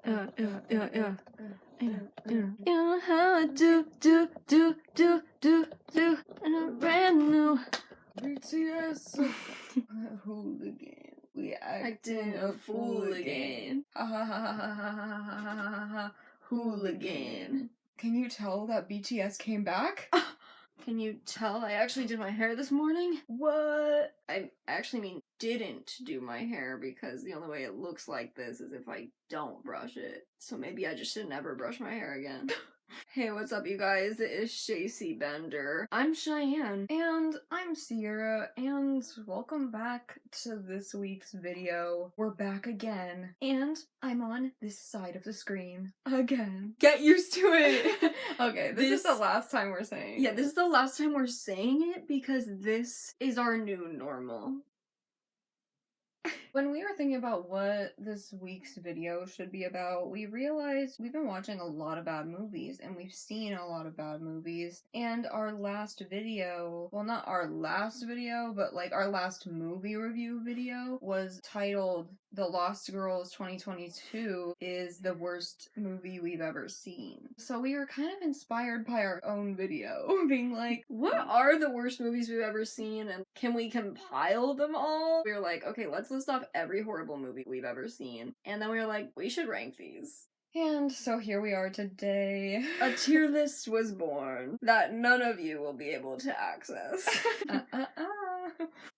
How I do brand new BTS hooligan. We acting a fool again. Ha ha ha ha ha ha ha ha ha hooligan. Can you tell that BTS came back? Can you tell I actually did my hair this morning? What? I actually mean didn't do my hair because the only way it looks like this is if I don't brush it. So maybe I just should never brush my hair again. Hey, what's up, you guys? It is Shacey Bender. I'm Cheyenne. And I'm Sierra, and welcome back to this week's video. We're back again, and I'm on this side of the screen again. Get used to it! Okay, this is the last time we're saying Yeah, this is the last time we're saying it because this is our new normal. When we were thinking about what this week's video should be about, we realized we've been watching a lot of bad movies, and we've seen a lot of bad movies, and our last video, well, not our last video, but like our last movie review video was titled The Lost Girls 2022 is the worst movie we've ever seen. So we were kind of inspired by our own video, being like, what are the worst movies we've ever seen, and can we compile them all? We were like, okay, let's list off every horrible movie we've ever seen, and then we were like, we should rank these. And so here we are today. A tier list was born that none of you will be able to access.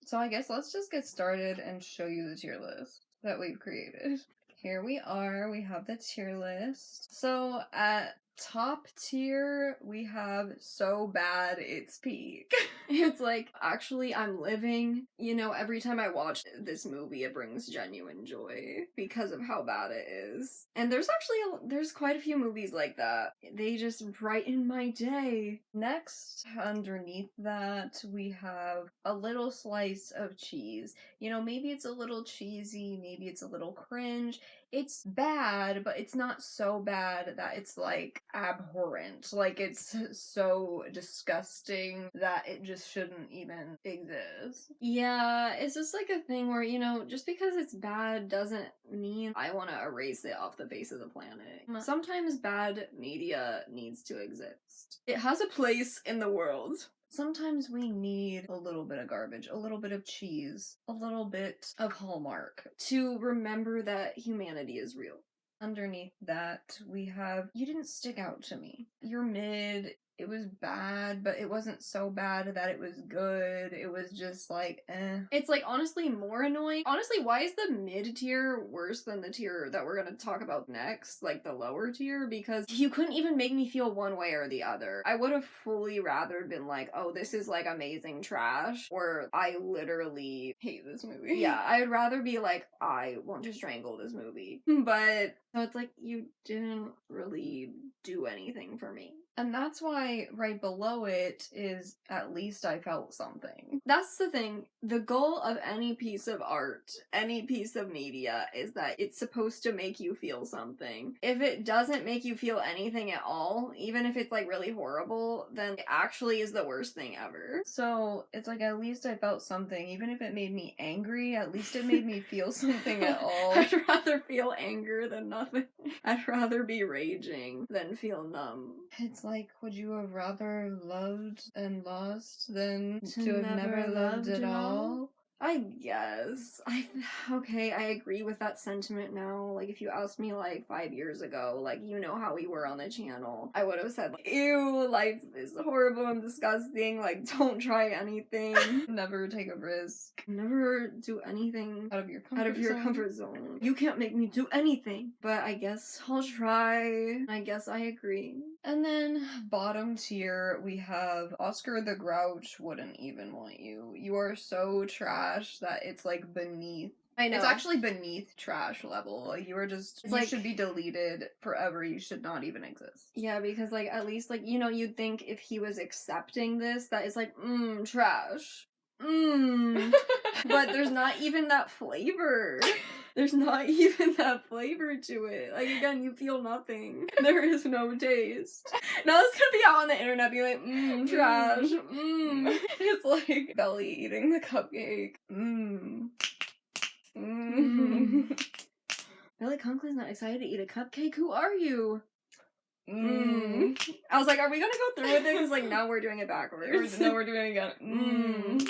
So I guess let's just get started and show you the tier list that we've created. Here we are, we have the tier list. So at top tier, we have So Bad It's Peak. It's like, actually, I'm living. You know, every time I watch this movie, it brings genuine joy because of how bad it is. And there's quite a few movies like that. They just brighten my day. Next, underneath that, we have A Little Slice of Cheese. You know, maybe it's a little cheesy, maybe it's a little cringe. It's bad, but it's not so bad that it's like abhorrent. Like it's so disgusting that it just shouldn't even exist. Yeah, it's just like a thing where, you know, just because it's bad doesn't mean I want to erase it off the face of the planet. Sometimes bad media needs to exist. It has a place in the world. Sometimes we need a little bit of garbage, a little bit of cheese, a little bit of Hallmark to remember that humanity is real. Underneath that, we have You Didn't Stick Out to Me. You're mid. It was bad, but it wasn't so bad that it was good. It was just like, eh. It's like honestly more annoying. Honestly, why is the mid tier worse than the tier that we're gonna talk about next? Like the lower tier? Because you couldn't even make me feel one way or the other. I would have fully rather been like, oh, this is like amazing trash, or I literally hate this movie. Yeah, I'd rather be like, I want to strangle this movie. But so it's like, you didn't really do anything for me. And that's why right below it is At Least I Felt Something. That's the thing. The goal of any piece of art, any piece of media, is that it's supposed to make you feel something. If it doesn't make you feel anything at all, even if it's like really horrible, then it actually is the worst thing ever. So it's like, at least I felt something. Even if it made me angry, at least it made me feel something at all. I'd rather feel anger than nothing. I'd rather be raging than feel numb. It's like, would you have rather loved and lost than to have never loved at all? I guess. Okay, I agree with that sentiment now. Like, if you asked me, like, 5 years ago, like, you know how we were on the channel, I would have said, like, ew, life is horrible and disgusting, like, don't try anything. Never take a risk. Never do anything out of your comfort zone. You can't make me do anything. But I guess I'll try. I guess I agree. And then, bottom tier, we have Oscar the Grouch Wouldn't Even Want You. You are so trash that it's like beneath. I know. It's actually beneath trash level. Like, you are just, you should be deleted forever. You should not even exist. Yeah, because like, at least like, you know, you'd think if he was accepting this, that it's like, trash. But there's not even that flavor. There's not even that flavor to it. Like, again, you feel nothing. There is no taste. Now it's gonna be out on the internet being like, trash, It's like Belly eating the cupcake. Billy Conklin's not excited to eat a cupcake? Who are you? Mm. I was like, are we gonna go through with it? Because, like, now we're doing it backwards. No, we're doing it again.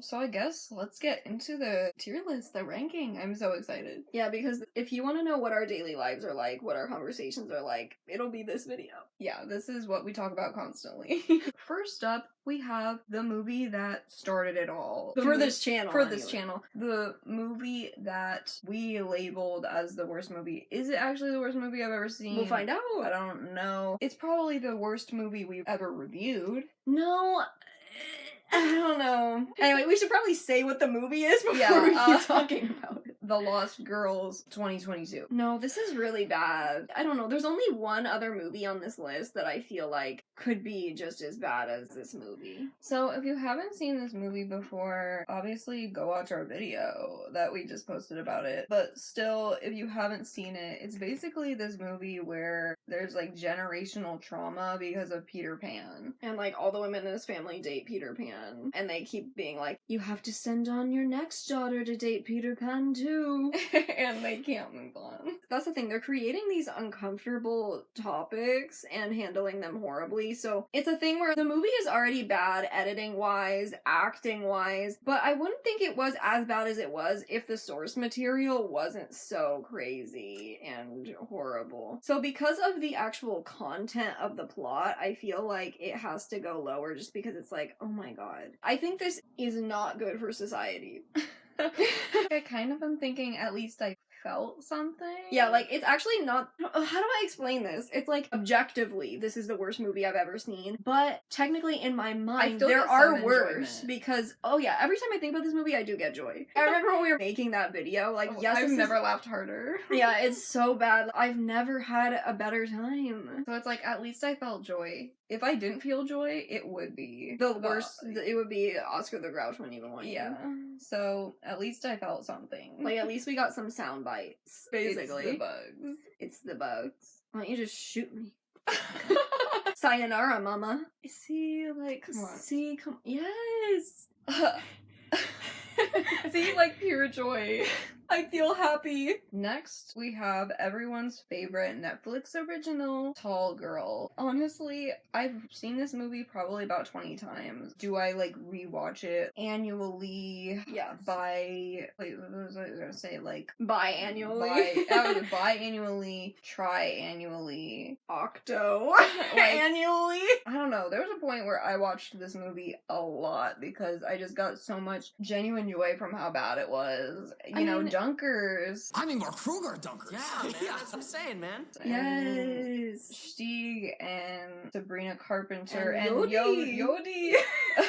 So I guess let's get into the tier list, the ranking. I'm so excited. Yeah, because if you want to know what our daily lives are like, what our conversations are like, it'll be this video. Yeah, this is what we talk about constantly. First up, we have the movie that started it all. This channel. For this channel. The movie that we labeled as the worst movie. Is it actually the worst movie I've ever seen? We'll find out. I don't know. It's probably the worst movie we've ever reviewed. No, I don't know. Anyway, we should probably say what the movie is before we keep talking about it. The Lost Girls 2022. No, this is really bad. I don't know. There's only one other movie on this list that I feel like could be just as bad as this movie. So if you haven't seen this movie before, obviously go watch our video that we just posted about it. But still, if you haven't seen it, it's basically this movie where there's like generational trauma because of Peter Pan. And like all the women in this family date Peter Pan. And they keep being like, you have to send on your next daughter to date Peter Pan too. And they can't move on. That's the thing, they're creating these uncomfortable topics and handling them horribly. So it's a thing where the movie is already bad editing wise, acting wise, but I wouldn't think it was as bad as it was if the source material wasn't so crazy and horrible. So because of the actual content of the plot, I feel like it has to go lower just because it's like, oh my god. I think this is not good for society. I kind of am thinking at least I felt something. Yeah, like, it's actually not... How do I explain this? It's like, objectively, this is the worst movie I've ever seen, but technically, in my mind, there are worse, because, oh yeah, every time I think about this movie, I do get joy. I remember when we were making that video, like, yes, I've never laughed harder. Yeah, it's so bad. I've never had a better time. So it's like, at least I felt joy. If I didn't feel joy, it would be the worst. It would be Oscar the Grouch wouldn't even want you. Yeah. So at least I felt something. Like, at least we got some sound bites. Basically, it's the bugs. It's the bugs. Why don't you just shoot me? Sayonara, mama. See, like, come on. See, come. Yes. See, like, pure joy. I feel happy. Next, we have everyone's favorite Netflix original, Tall Girl. Honestly, I've seen this movie probably about 20 times. Do I, like, rewatch it annually? Yes. Wait, what was I gonna say? Like... Biannually? Biannually, triannually. Octo. Like, annually? I don't know. There was a point where I watched this movie a lot because I just got so much genuine joy from how bad it was. You know, Dunkers. I mean, more Kruger Dunkers. Yeah, man. That's what I'm saying, man. Yes. Stieg and Sabrina Carpenter and Yodi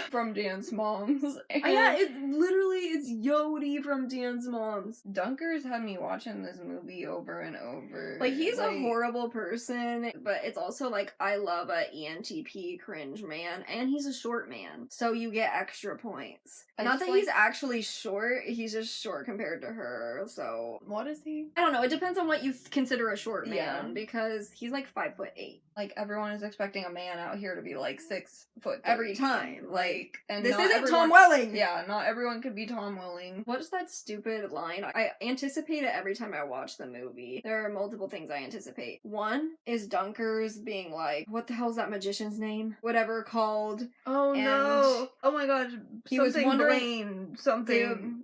from Dance Moms. And yeah, it's Yodi from Dance Moms. Dunkers had me watching this movie over and over. Like, he's a horrible person, but it's also like, I love a ENTP cringe man, and he's a short man, so you get extra points. Not that he's actually short, he's just short compared to her, so... What is he? I don't know, it depends on what you consider a short man, because he's like 5'8". Like, everyone is expecting a man out here to be like 6 foot every time. Like, and this isn't Tom Welling! Yeah, not everyone could be Tom Welling. What's that stupid line? I anticipate it every time I watch the movie. There are multiple things I anticipate. One is Dunkers being like, what the hell's that magician's name? Whatever called. Oh no! Oh my gosh! He was wondering something.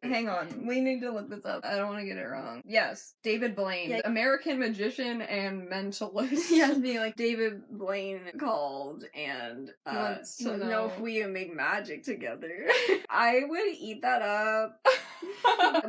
Hang on, we need to look this up. I don't want to get it wrong. Yes, David Blaine, yeah. American magician and mentalist. Yes, being like, David Blaine called and wants to know if we can make magic together. I would eat that up.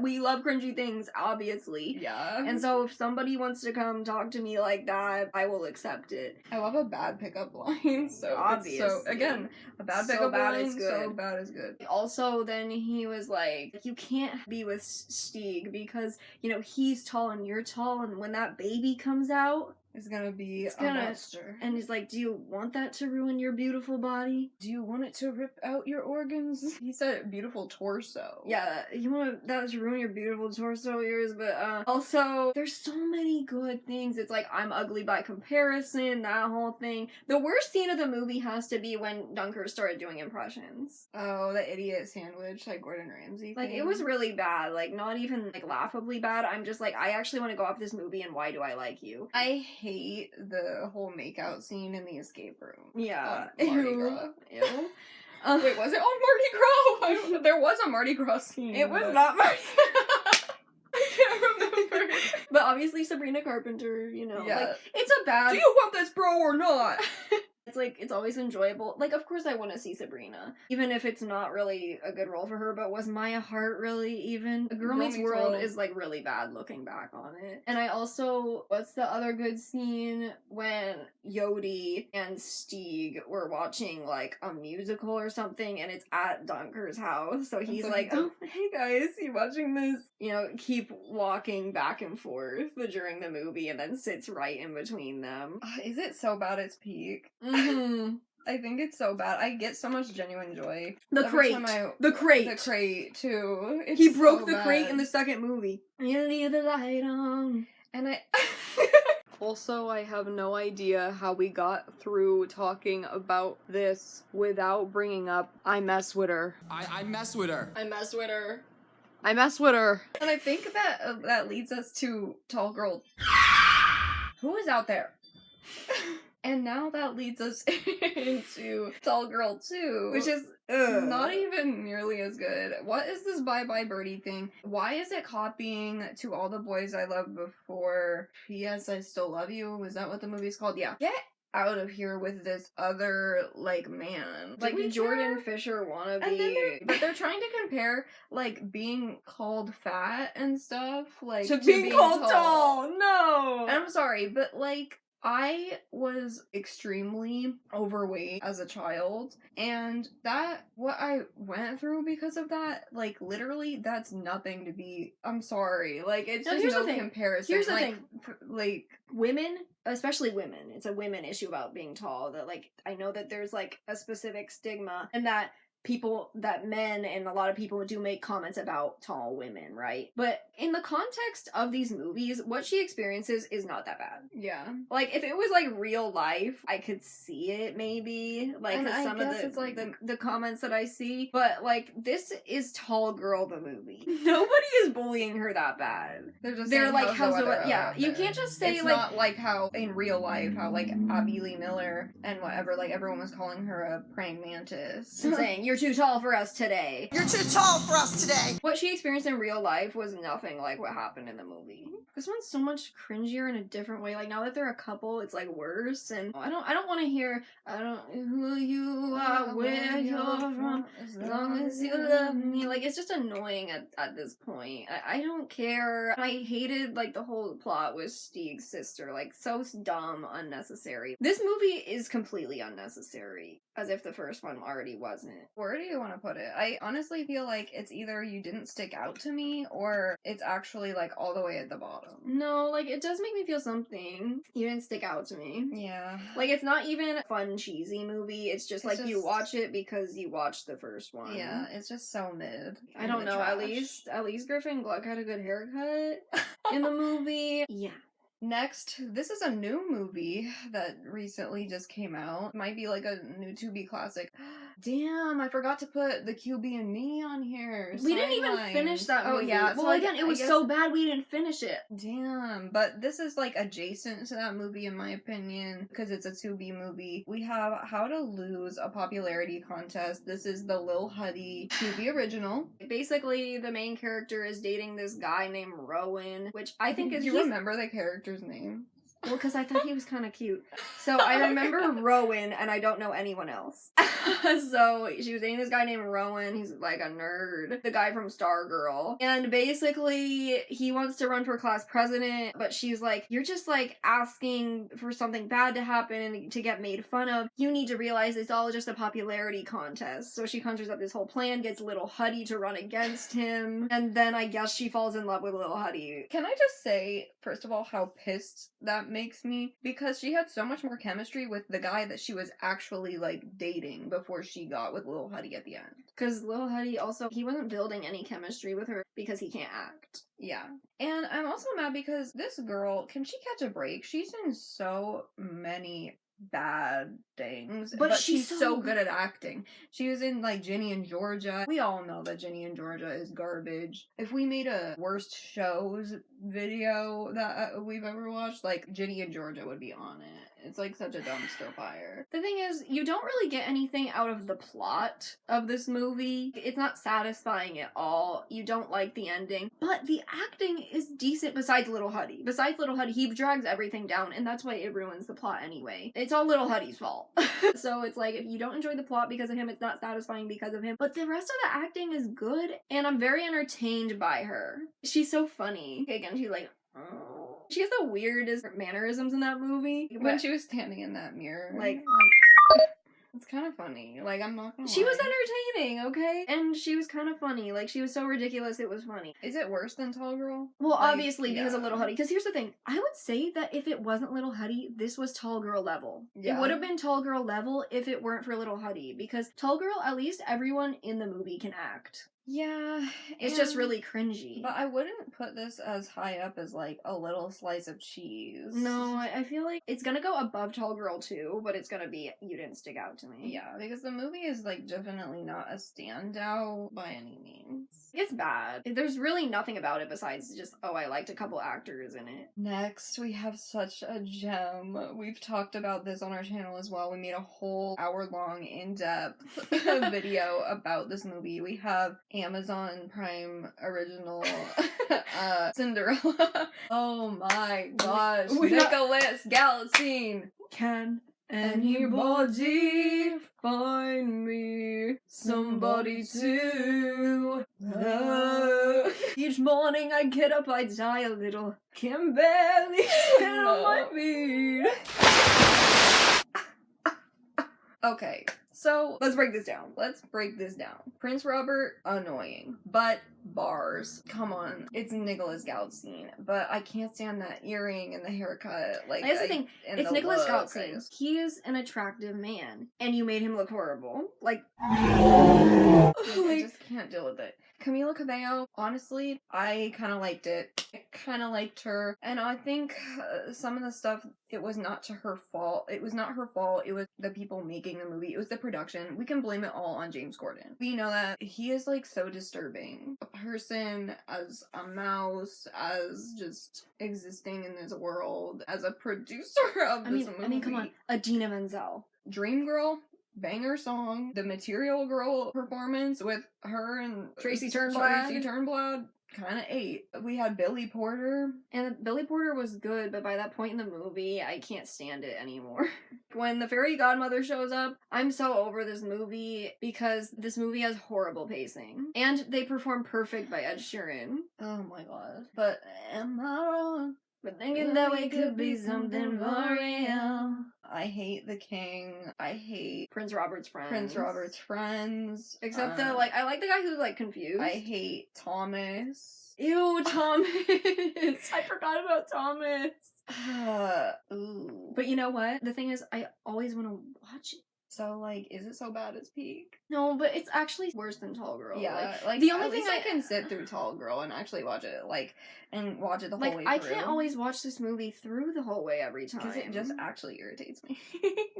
We love cringy things, obviously. Yeah. And so if somebody wants to come talk to me like that, I will accept it. I love a bad pickup line. So obviously. So again, a bad pickup line. So bad is good. Also, then he was like, you can't be with Stieg because, you know, he's tall and you're tall, and when that baby comes out, is gonna be It's a gonna- monster. And he's like, do you want that to ruin your beautiful body? Do you want it to rip out your organs? He said beautiful torso. Yeah, you want that to ruin your beautiful torso of yours, but also, there's so many good things. It's like, I'm ugly by comparison, that whole thing. The worst scene of the movie has to be when Dunker started doing impressions. Oh, the idiot sandwich, like Gordon Ramsay Like, thing. it was really bad. Like, not even, like, laughably bad. I'm just like, I actually want to go off this movie, and why do I like you? I hate the whole makeout scene in the escape room. Yeah. On Mardi Ew. Gras. Ew. Wait, was it on Mardi Gras? There was a Mardi Gras scene. It was but- not Mardi I can't remember. But obviously Sabrina Carpenter, you know. Yeah. Like, it's a bad... Do you want this bro or not? It's like, it's always enjoyable. Like, of course I want to see Sabrina. Even if it's not really a good role for her, but was Maya Hart really even? A Girl Meets World is, like, really bad looking back on it. And I also, what's the other good scene? When Yodi and Stieg were watching, like, a musical or something, and it's at Dunker's house. So he's so like, he's oh, hey guys, you watching this? You know, keep walking back and forth during the movie, and then sits right in between them. Is it so bad it's peak? Mm-hmm. I think it's so bad. I get so much genuine joy. The Every crate. time The crate. The crate, too. It's He broke so the crate bad. in the second movie. You leave the light on. And I... Also, I have no idea how we got through talking about this without bringing up I mess with her. I mess with her. I mess with her. I mess with her. And I think that that leads us to Tall Girl. Who is out there? And now that leads us into Tall Girl 2. Which is not even nearly as good. What is this Bye Bye Birdie thing? Why is it copying To All the Boys I Loved Before? P.S. I Still Love You? Is that what the movie's called? Yeah. Get out of here with this other, like, man. like we Jordan care? Fisher wannabe. And then but they're trying to compare, like, being called fat and stuff, like, to being called tall. No. And I'm sorry, but, like, I was extremely overweight as a child, and what I went through because of that, like, literally, that's nothing to be, I'm sorry, like, it's No, just here's the no thing. comparison. Here's the like, thing. Like, Women, especially women, it's a women issue about being tall. That, like, I know that there's, like, a specific stigma, and that men and a lot of people do make comments about tall women, right? But in the context of these movies, what she experiences is not that bad. yeah. Like, if it was, like, real life, I could see it, maybe. Like, And 'cause I some guess of it's, like- the comments that I see. But, like, this is Tall Girl, the movie. Nobody is bullying her that bad. They're just They're saying, like, how's the weather yeah, out you there? can't just say, It's like... not like how in real life, how, like, Abby Lee Miller and whatever, like, everyone was calling her a praying mantis. and saying, you're too tall for us today. You're too tall for us today. What she experienced in real life was nothing like what happened in the movie. This one's so much cringier in a different way. Like, now that they're a couple, it's like worse. And I don't want to hear, I don't who you are, where you're from, as long as you love me. Like, it's just annoying at this point. I don't care. I hated, like, the whole plot with Stieg's sister. Like, so dumb, unnecessary. This movie is completely unnecessary. As if the first one already wasn't. Where do you want to put it? I honestly feel like it's either you didn't stick out to me, or it's actually, like, all the way at the bottom. No, like, it does make me feel something. You didn't stick out to me. Yeah. Like, it's not even a fun, cheesy movie. It's just, It's like, you just- watch it because you watched the first one. Yeah, it's just so mid. I don't in the know, trash. at least Griffin Gluck had a good haircut in the movie. Yeah. Next, this is a new movie that recently just came out. Might be like a new Tubi classic. Damn, I forgot to put The QB and Me on here. We didn't even Sidelines. finish that movie. Oh yeah, Well, so again, it was guess- so bad we didn't finish it. Damn, but this is like adjacent to that movie in my opinion because it's a Tubi movie. We have How to Lose a Popularity Contest. This is the Lil Huddy Tubi original. Basically, the main character is dating this guy named Rowan, which I think is... Do you remember the character's name? Well, because I thought he was kind of cute. So I remember Rowan, and I don't know anyone else. So she was dating this guy named Rowan. He's like a nerd. The guy from Stargirl. And basically, he wants to run for class president, but she's like, you're just like asking for something bad to happen and to get made fun of. You need to realize it's all just a popularity contest. So she conjures up this whole plan, gets Little Huddy to run against him, and then I guess she falls in love with Little Huddy. Can I just say, first of all, how pissed that makes me, because she had so much more chemistry with the guy that she was actually, like, dating before she got with Lil Huddy at the end. Because Lil Huddy also, he wasn't building any chemistry with her because he can't act. Yeah. And I'm also mad because this girl, can she catch a break? She's in so many bad things, but she's so good at acting. She was in, like, Ginny and Georgia. We all know that Ginny and Georgia is garbage. If we made a worst shows video that we've ever watched, like, Ginny and Georgia would be on it. It's like such a dumpster fire. The thing is, you don't really get anything out of the plot of this movie. It's not satisfying at all. You don't like the ending. But the acting is decent besides Little Huddy. Besides Little Huddy, he drags everything down, and that's why it ruins the plot anyway. It's all Little Huddy's fault. So it's like, if you don't enjoy the plot because of him, it's not satisfying because of him. But the rest of the acting is good, and I'm very entertained by her. She's so funny. Again, she's like, oh. She has the weirdest mannerisms in that movie. When she was standing in that mirror. Like it's kind of funny. Like, I'm not gonna she lie. was entertaining, okay? And she was kind of funny. Like, she was so ridiculous, it was funny. Is it worse than Tall Girl? Well, Like, obviously, because of yeah. Little Huddy. Because here's the thing. I would say that if it wasn't Little Huddy, this was Tall Girl level. Yeah. It would have been Tall Girl level if it weren't for Little Huddy. Because Tall Girl, at least everyone in the movie can act. Yeah. It's just really cringy. But I wouldn't put this as high up as, like, a little slice of cheese. No, I feel like it's gonna go above Tall Girl too, but it's gonna be, you didn't stick out to me. Yeah, because the movie is, like, definitely not a standout by any means. It's bad. There's really nothing about it besides just, oh, I liked a couple actors in it. Next, we have such a gem. We've talked about this on our channel as well. We made a whole hour-long, in-depth video about this movie. We have Amazon Prime original Cinderella. Oh my gosh. Nicholas Galitzine. Can anybody find me somebody to love? Each morning I get up, I die a little. Can barely stand on my feet. Okay, so Let's break this down. let's break this down. Prince Robert, annoying, but bars. Come on, it's Nicholas Galitzine, but I can't stand that earring and the haircut. Like, That's the thing. and It's the Nicholas look. Galitzine. He is an attractive man, and you made him look horrible. Like, I just can't deal with it. Camila Cabello, honestly, I kind of liked it. I kind of liked her. And I think some of the stuff, it was not to her fault. It was not her fault. It was the people making the movie. It was the production. We can blame it all on James Corden. We know that he is, like, so disturbing. A person, as a mouse, as just existing in this world, as a producer of this movie. I mean, come on. Adina Menzel. Dream Girl, banger song. The Material Girl performance with her and Tracy Turnblad. Tracy Turnblad kind of ate. We had Billy Porter. And Billy Porter was good, but by that point in the movie, I can't stand it anymore. When the fairy godmother shows up, I'm so over this movie because this movie has horrible pacing. And they perform Perfect by Ed Sheeran. Oh my god. But am I wrong? But thinking that we could be something for real. I hate The King. I hate Prince Robert's friends. Prince Robert's friends. Except that, like, I like the guy who's, like, confused. I hate Thomas. Ew, Thomas. I forgot about Thomas. Ooh. But you know what? The thing is, I always want to watch it. So, like, is it so bad it's peak? No, but it's actually worse than Tall Girl. Yeah, like the only at thing least I can sit through Tall Girl and actually watch it, and watch it the whole way through. I can't always watch this movie through the whole way every time. Because it just actually irritates me.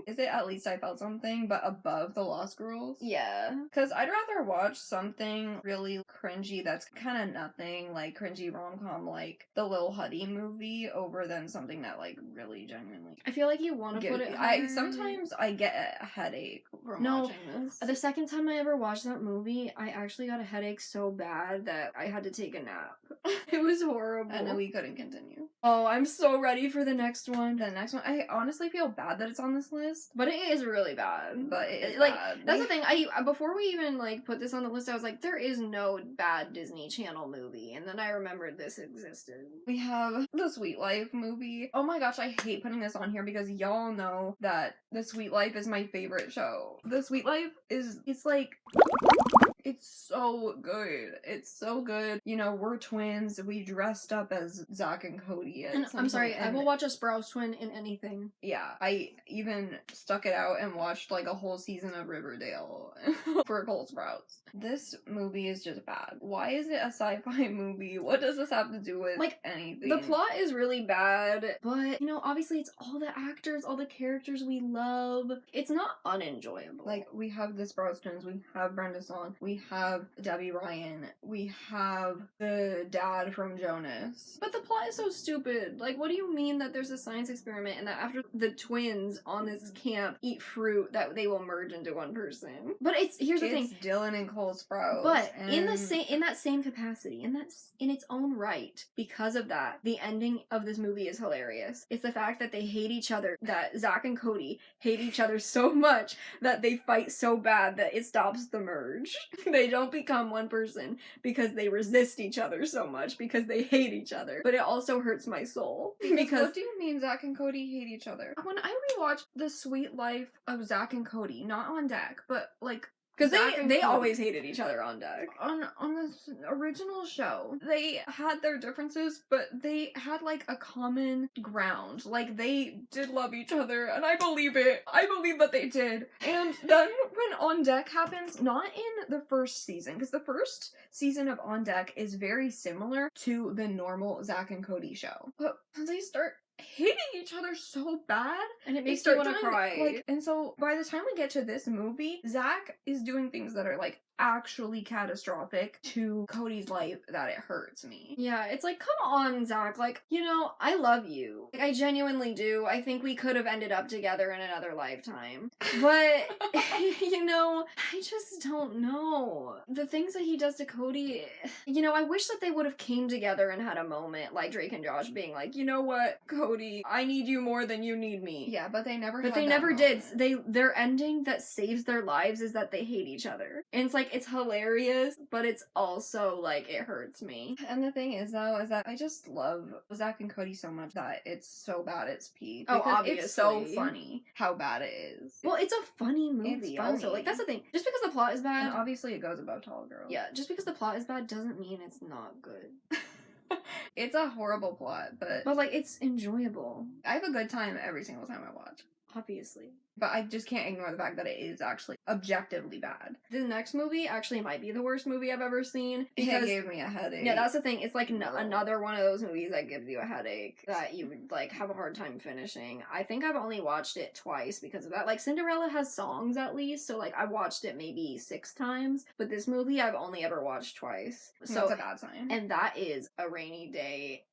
Is it At Least I Felt Something, but above The Lost Girls? Yeah. Because I'd rather watch something really cringy that's kind of nothing, like cringy rom-com like the Lil Huddy movie, over than something that, like, really genuinely... I feel like you want to put it higher. Sometimes I get a headache from watching this. The second time I ever watched that movie, I actually got a headache so bad that I had to take a nap. It was horrible. And then we couldn't continue. Oh, I'm so ready for the next one. The next one, I honestly feel bad that it's on this list. But it is really bad. But it is like, bad. That's the thing. Before we even, like, put this on the list, I was like, there is no bad Disney Channel movie. And then I remembered this existed. We have the Sweet Life movie. Oh my gosh, I hate putting this on here because y'all know that The Sweet Life is my favorite show. The Sweet Life is, it's like It's so good. It's so good. You know, we're twins. We dressed up as Zach and Cody. And I'm sorry, I will watch a Sprouse twin in anything. Yeah, I even stuck it out and watched like a whole season of Riverdale for Cole Sprouse. This movie is just bad. Why is it a sci-fi movie? What does this have to do with Like, anything? The plot is really bad, but, you know, obviously it's all the actors, all the characters we love. It's not unenjoyable. Like, we have the Sprouse twins, we have Brenda Song, we have Debbie Ryan, we have the dad from Jonas. But the plot is so stupid. Like, what do you mean that there's a science experiment and that after the twins on this camp eat fruit that they will merge into one person? But here's the thing. It's Dylan and Cole Sprouse. But in that same capacity, in its own right, because of that, the ending of this movie is hilarious. It's the fact that they hate each other, that Zach and Cody hate each other so much that they fight so bad that it stops the merge. They don't become one person because they resist each other so much because they hate each other. But it also hurts my soul because what do you mean Zach and Cody hate each other? When I rewatched The Sweet Life of Zach and Cody, not on deck, but like because Zach and they Cody, always hated each other on deck. On this original show, they had their differences, but they had like a common ground. Like they did love each other, and I believe it. I believe that they did. And then when On Deck happens, not in the first season, because the first season of On Deck is very similar to the normal Zach and Cody show, but they start hating each other so bad, and it they makes start me want to cry. Like, and so by the time we get to this movie, Zach is doing things that are like actually catastrophic to Cody's life that it hurts me. Yeah, it's like, come on, Zach. Like, you know, I love you. Like, I genuinely do. I think we could have ended up together in another lifetime. But, you know, I just don't know. The things that he does to Cody, you know, I wish that they would have came together and had a moment like Drake and Josh being like, you know what, Cody, I need you more than you need me. Yeah, but they never But they never did. Their ending that saves their lives is that they hate each other. And it's like, it's hilarious, but it's also like it hurts me. And the thing is though, is that I just love Zach and Cody so much that it's so bad it's peak. Oh, because obviously. It's so funny how bad it is. Well, it's a funny movie It's also. funny. Like, that's the thing. Just because the plot is bad, And obviously it goes above Tall Girl. yeah, just because the plot is bad doesn't mean it's not good. It's a horrible plot, but But, like, it's enjoyable. I have a good time every single time I watch. Obviously. But I just can't ignore the fact that it is actually objectively bad. The next movie actually might be the worst movie I've ever seen. It gave me a headache. Yeah, that's the thing. It's like another one of those movies that gives you a headache that you would like have a hard time finishing. I think I've only watched it twice because of that. Like, Cinderella has songs at least, so like I watched it maybe 6 times, but this movie I've only ever watched twice. So that's a bad sign. And that is A Rainy Day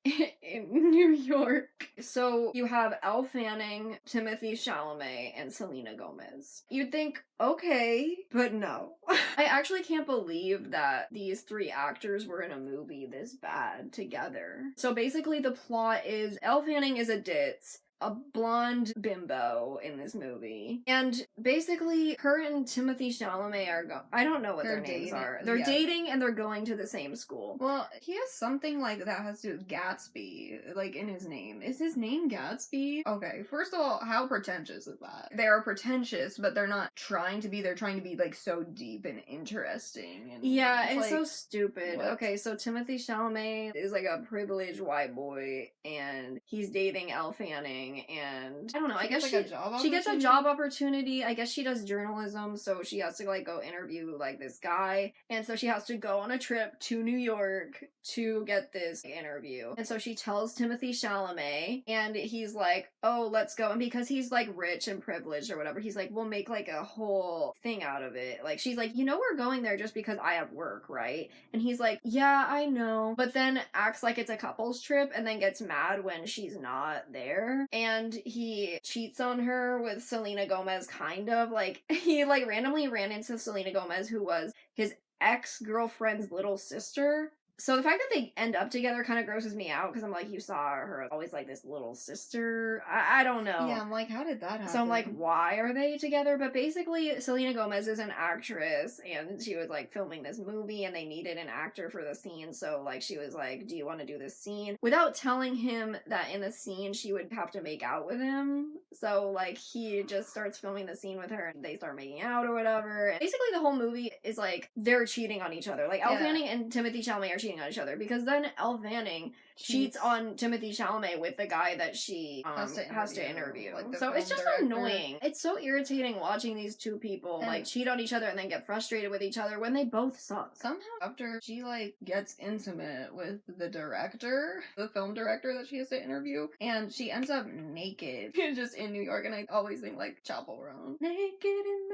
in New York. So you have Elle Fanning, Timothy Chalamet, and Selena Gomez. You'd think, okay, but no. I actually can't believe that these 3 actors were in a movie this bad together. So basically the plot is Elle Fanning is a ditz, a blonde bimbo in this movie. And basically, her and Timothy Chalamet are I don't know what They're their names dating. are. They're Yeah. dating and they're going to the same school. Well, he has something like that has to do with Gatsby, like in his name. Is his name Gatsby? Okay, first of all, how pretentious is that? They are pretentious, but they're not trying to be. They're trying to be like so deep and interesting. And Yeah, it's like, so stupid. what? Okay, so Timothy Chalamet is like a privileged white boy, and he's dating Elle Fanning, and I don't know. I guess Like a job she gets a opportunity? job opportunity. I guess she does journalism, so she has to like go interview like this guy, and so she has to go on a trip to New York to get this interview. And so she tells Timothy Chalamet, and he's like, "Oh, let's go." And because he's like rich and privileged or whatever, he's like, "We'll make like a whole thing out of it." Like, she's like, "You know, we're going there just because I have work, right?" And he's like, "Yeah, I know," but then acts like it's a couple's trip and then gets mad when she's not there. And he cheats on her with Selena Gomez, kind of. Like, he like randomly ran into Selena Gomez, who was his ex-girlfriend's little sister. So the fact that they end up together kind of grosses me out, because I'm like, you saw her always like this little sister. I don't know. Yeah, I'm like, how did that happen? So I'm like, why are they together? But basically, Selena Gomez is an actress, and she was like filming this movie, and they needed an actor for the scene. So like, she was like, do you want to do this scene? Without telling him that in the scene she would have to make out with him. So like, he just starts filming the scene with her, and they start making out or whatever. And basically, the whole movie is like they're cheating on each other. Like Elle Fanning and Timothée Chalamet are cheating on each other, because then Elle Fanning cheats on Timothée Chalamet with the guy that she has to interview. Like, so it's just annoying. It's so irritating watching these two people like cheat on each other and then get frustrated with each other when they both suck. Somehow after she like gets intimate with the director, the film director that she has to interview, and she ends up naked just in New York, and I always think like Chapel Roan. Naked in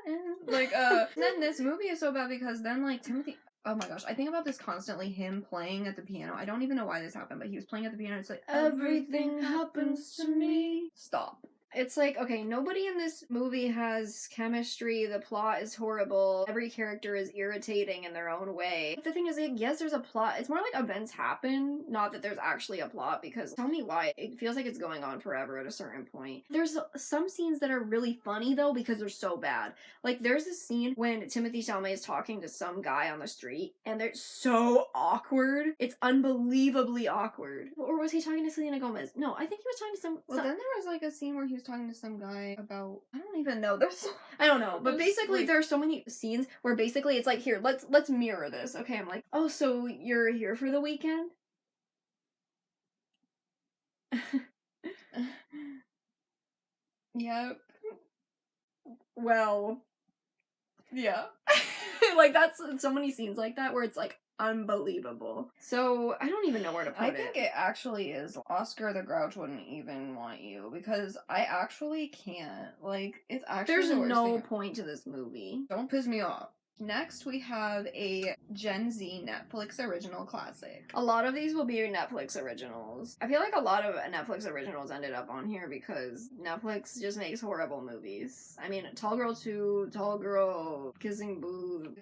Manhattan. Like then this movie is so bad because then like Timothy, oh my gosh, I think about this constantly, him playing at the piano. I don't even know why this happened, but he was playing at the piano. It's like, everything happens to me. Stop. It's like, okay, nobody in this movie has chemistry, the plot is horrible, every character is irritating in their own way. But the thing is, like, yes, there's a plot. It's more like events happen, not that there's actually a plot, because tell me why. It feels like it's going on forever at a certain point. There's some scenes that are really funny, though, because they're so bad. Like, there's this scene when Timothée Chalamet is talking to some guy on the street, and they're so awkward. It's unbelievably awkward. Or was he talking to Selena Gomez? No, I think he was talking to some... Well, then there was like a scene where he was talking to some guy about, I don't even know. I don't know, but basically there are so many scenes where basically it's like, here, let's mirror this. Okay, I'm like, oh, so you're here for the weekend? Yep. Well, yeah. Like, that's so many scenes like that where it's like unbelievable. So I don't even know where to put it. I think it actually is. Oscar the Grouch wouldn't even want you, because I actually can't. Like, it's actually there's the worst no thing. point to this movie. Don't piss me off. Next, we have a Gen Z Netflix original classic. A lot of these will be Netflix originals. I feel like a lot of Netflix originals ended up on here because Netflix just makes horrible movies. I mean, Tall Girl 2, Tall Girl, Kissing Booth.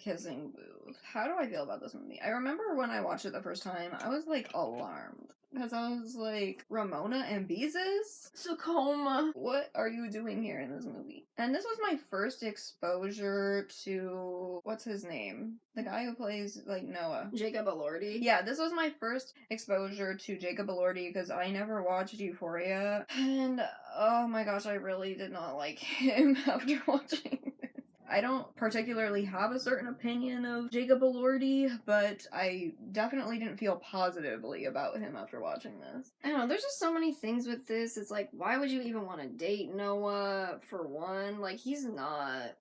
How do I feel about this movie? I remember when I watched it the first time, I was like alarmed. Because I was like, Ramona and Beezus? Tacoma. What are you doing here in this movie? And this was my first exposure to, what's his name? The guy who plays, like, Noah. Jacob Elordi. Yeah, this was my first exposure to Jacob Elordi, because I never watched Euphoria. And, oh my gosh, I really did not like him after watching this. I don't particularly have a certain opinion of Jacob Elordi, but I definitely didn't feel positively about him after watching this. I don't know, there's just so many things with this. It's like, why would you even want to date Noah, for one? Like, he's not...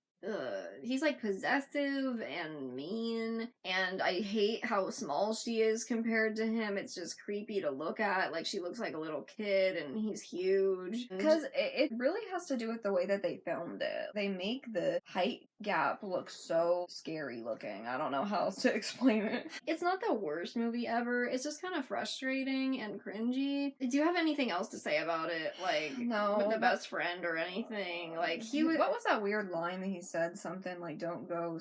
he's like possessive and mean, and I hate how small she is compared to him. It's just creepy to look at. Like, she looks like a little kid and he's huge. Because it really has to do with the way that they filmed it. They make the height gap look so scary looking. I don't know how else to explain it. It's not the worst movie ever. It's just kind of frustrating and cringy. Do you have anything else to say about it? Like, no, with the best friend or anything? Like, what was that weird line that he said? Something like, don't go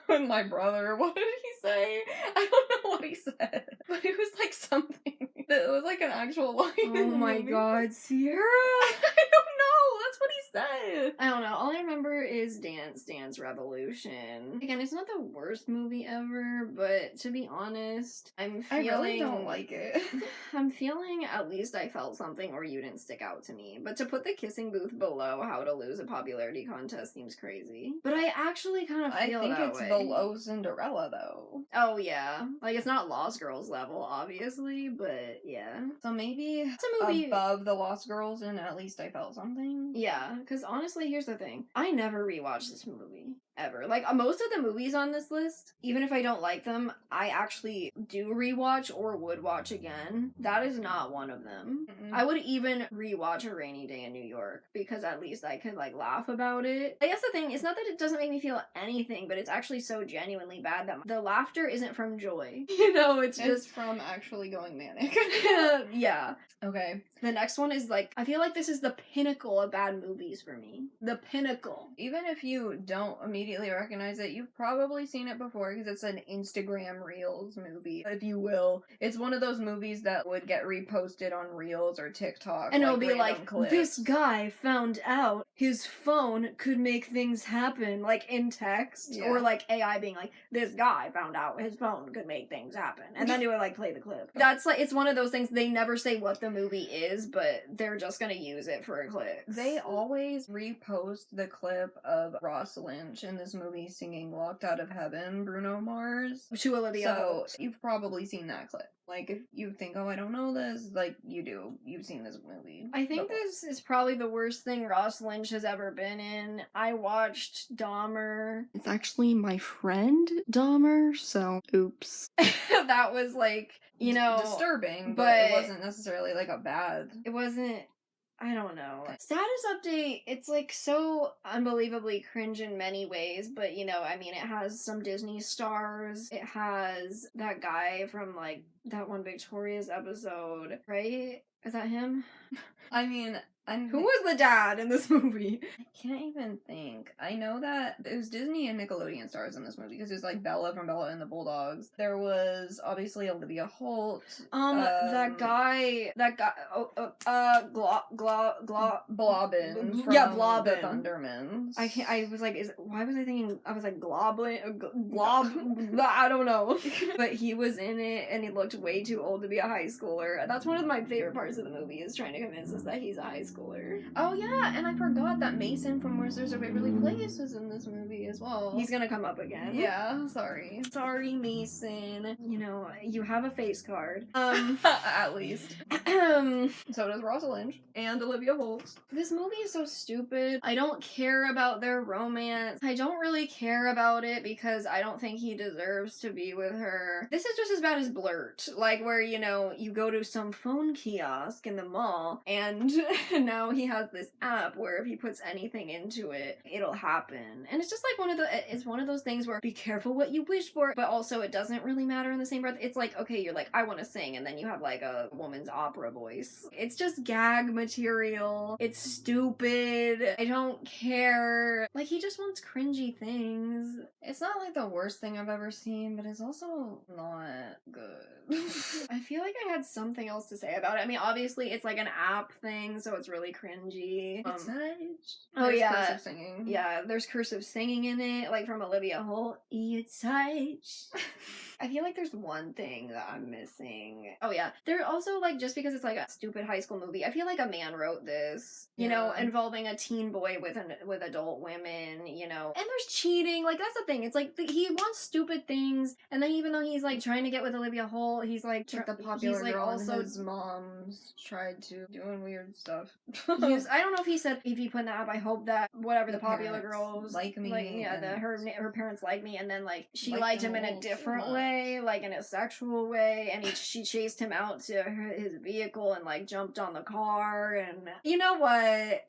with my brother. What did he say? I don't know what he said. But it was like something that was like an actual line. Oh my god, Sierra! I don't know. That's what he said. I don't know. All I remember is Dance Dance Revolution. Again, it's not the worst movie ever, but to be honest, I really don't like it. I'm feeling at least I felt something, or you didn't stick out to me. But to put the Kissing Booth below How to Lose a Popularity Contest seems crazy. But I actually kind of feel that way. I think it's below Cinderella, though. Oh, yeah. Like, it's not Lost Girls level, obviously, but yeah. So maybe it's a movie above the Lost Girls, and at least I felt something. Yeah, because honestly, here's the thing. I never rewatched this movie. Ever. Like, most of the movies on this list, even if I don't like them, I actually do rewatch or would watch again. That is not one of them. Mm-mm. I would even rewatch A Rainy Day in New York, because at least I could, like, laugh about it. I guess the thing, it's not that it doesn't make me feel anything, but it's actually so genuinely bad that the laughter isn't from joy. You know, it's just from actually going manic. Yeah. Okay. The next one is, like, I feel like this is the pinnacle of bad movies for me. The pinnacle. Even if you don't immediately immediately recognize it. You've probably seen it before because it's an Instagram Reels movie, if you will. It's one of those movies that would get reposted on Reels or TikTok. And it'll like be random like, clips. this guy found out his phone could make things happen, like in text. Yeah. Or like AI being like, this guy found out his phone could make things happen. And then it would like play the clip. That's like, it's one of those things, they never say what the movie is, but they're just gonna use it for a clip. They always repost the clip of Ross Lynch in this movie singing Locked Out of Heaven, Bruno Mars. To Olivia So Holt. you've probably seen that clip. Like, if you think, oh, I don't know this, like, you do. You've seen this movie. I think before. this is probably the worst thing Ross Lynch has ever been in. I watched Dahmer. It's actually my friend Dahmer, so oops. That was like, you know, disturbing, but but it wasn't necessarily like a bad. it wasn't, I don't know. Status Update, it's like so unbelievably cringe in many ways, but you know, I mean, it has some Disney stars. It has that guy from like that one Victoria's episode, right? Is that him? I mean, Who was the dad in this movie? I can't even think. I know that it was Disney and Nickelodeon stars in this movie because it was like Bella from Bella and the Bulldogs. There was obviously Olivia Holt. That guy, Blobbin from Yeah, Blobbin. the Thundermans. I was like, why was I thinking, I was like, Glob, I don't know. But he was in it, and he looked way too old to be a high schooler. That's one of my favorite parts of the movie, is trying to convince us that he's a high schooler. Oh yeah, and I forgot that Mason from Wizards of Waverly Place was in this movie as well. He's gonna come up again. Yeah, sorry. Sorry, Mason. You know, you have a face card. At least. So does Ross Lynch and Olivia Holt. This movie is so stupid. I don't care about their romance. I don't really care about it because I don't think he deserves to be with her. This is just as bad as Blurt. Like, where, you know, you go to some phone kiosk in the mall, and now he has this app where if he puts anything into it, it'll happen. And it's just like it's one of those things where be careful what you wish for, but also it doesn't really matter in the same breath. It's like, okay, you're like, I want to sing, and then you have like a woman's opera voice. It's just gag material. It's stupid. I don't care. Like, he just wants cringy things. It's not like the worst thing I've ever seen, but it's also not good. I feel like I had something else to say about it. I mean, obviously it's like an app thing, so it's really cringy. There's yeah. cursive singing. Yeah, there's cursive singing in it, like from Olivia Holt. It's I feel like there's one thing that I'm missing. Oh yeah, there also, like, just because it's like a stupid high school movie, I feel like a man wrote this, you know, involving a teen boy with adult women, you know. And there's cheating, like, that's the thing. It's like he wants stupid things, and then even though he's like trying to get with Olivia Holt, he's like the popular he's, like, girl also and his mom's tried to doing weird stuff. I don't know if he said, if he put in the app, I hope that whatever the popular parents girls like me, like, yeah, and her parents like me, and then like she liked liked him him in a all different so way, like in a sexual way, and she chased him out to his vehicle and like jumped on the car, and you know what?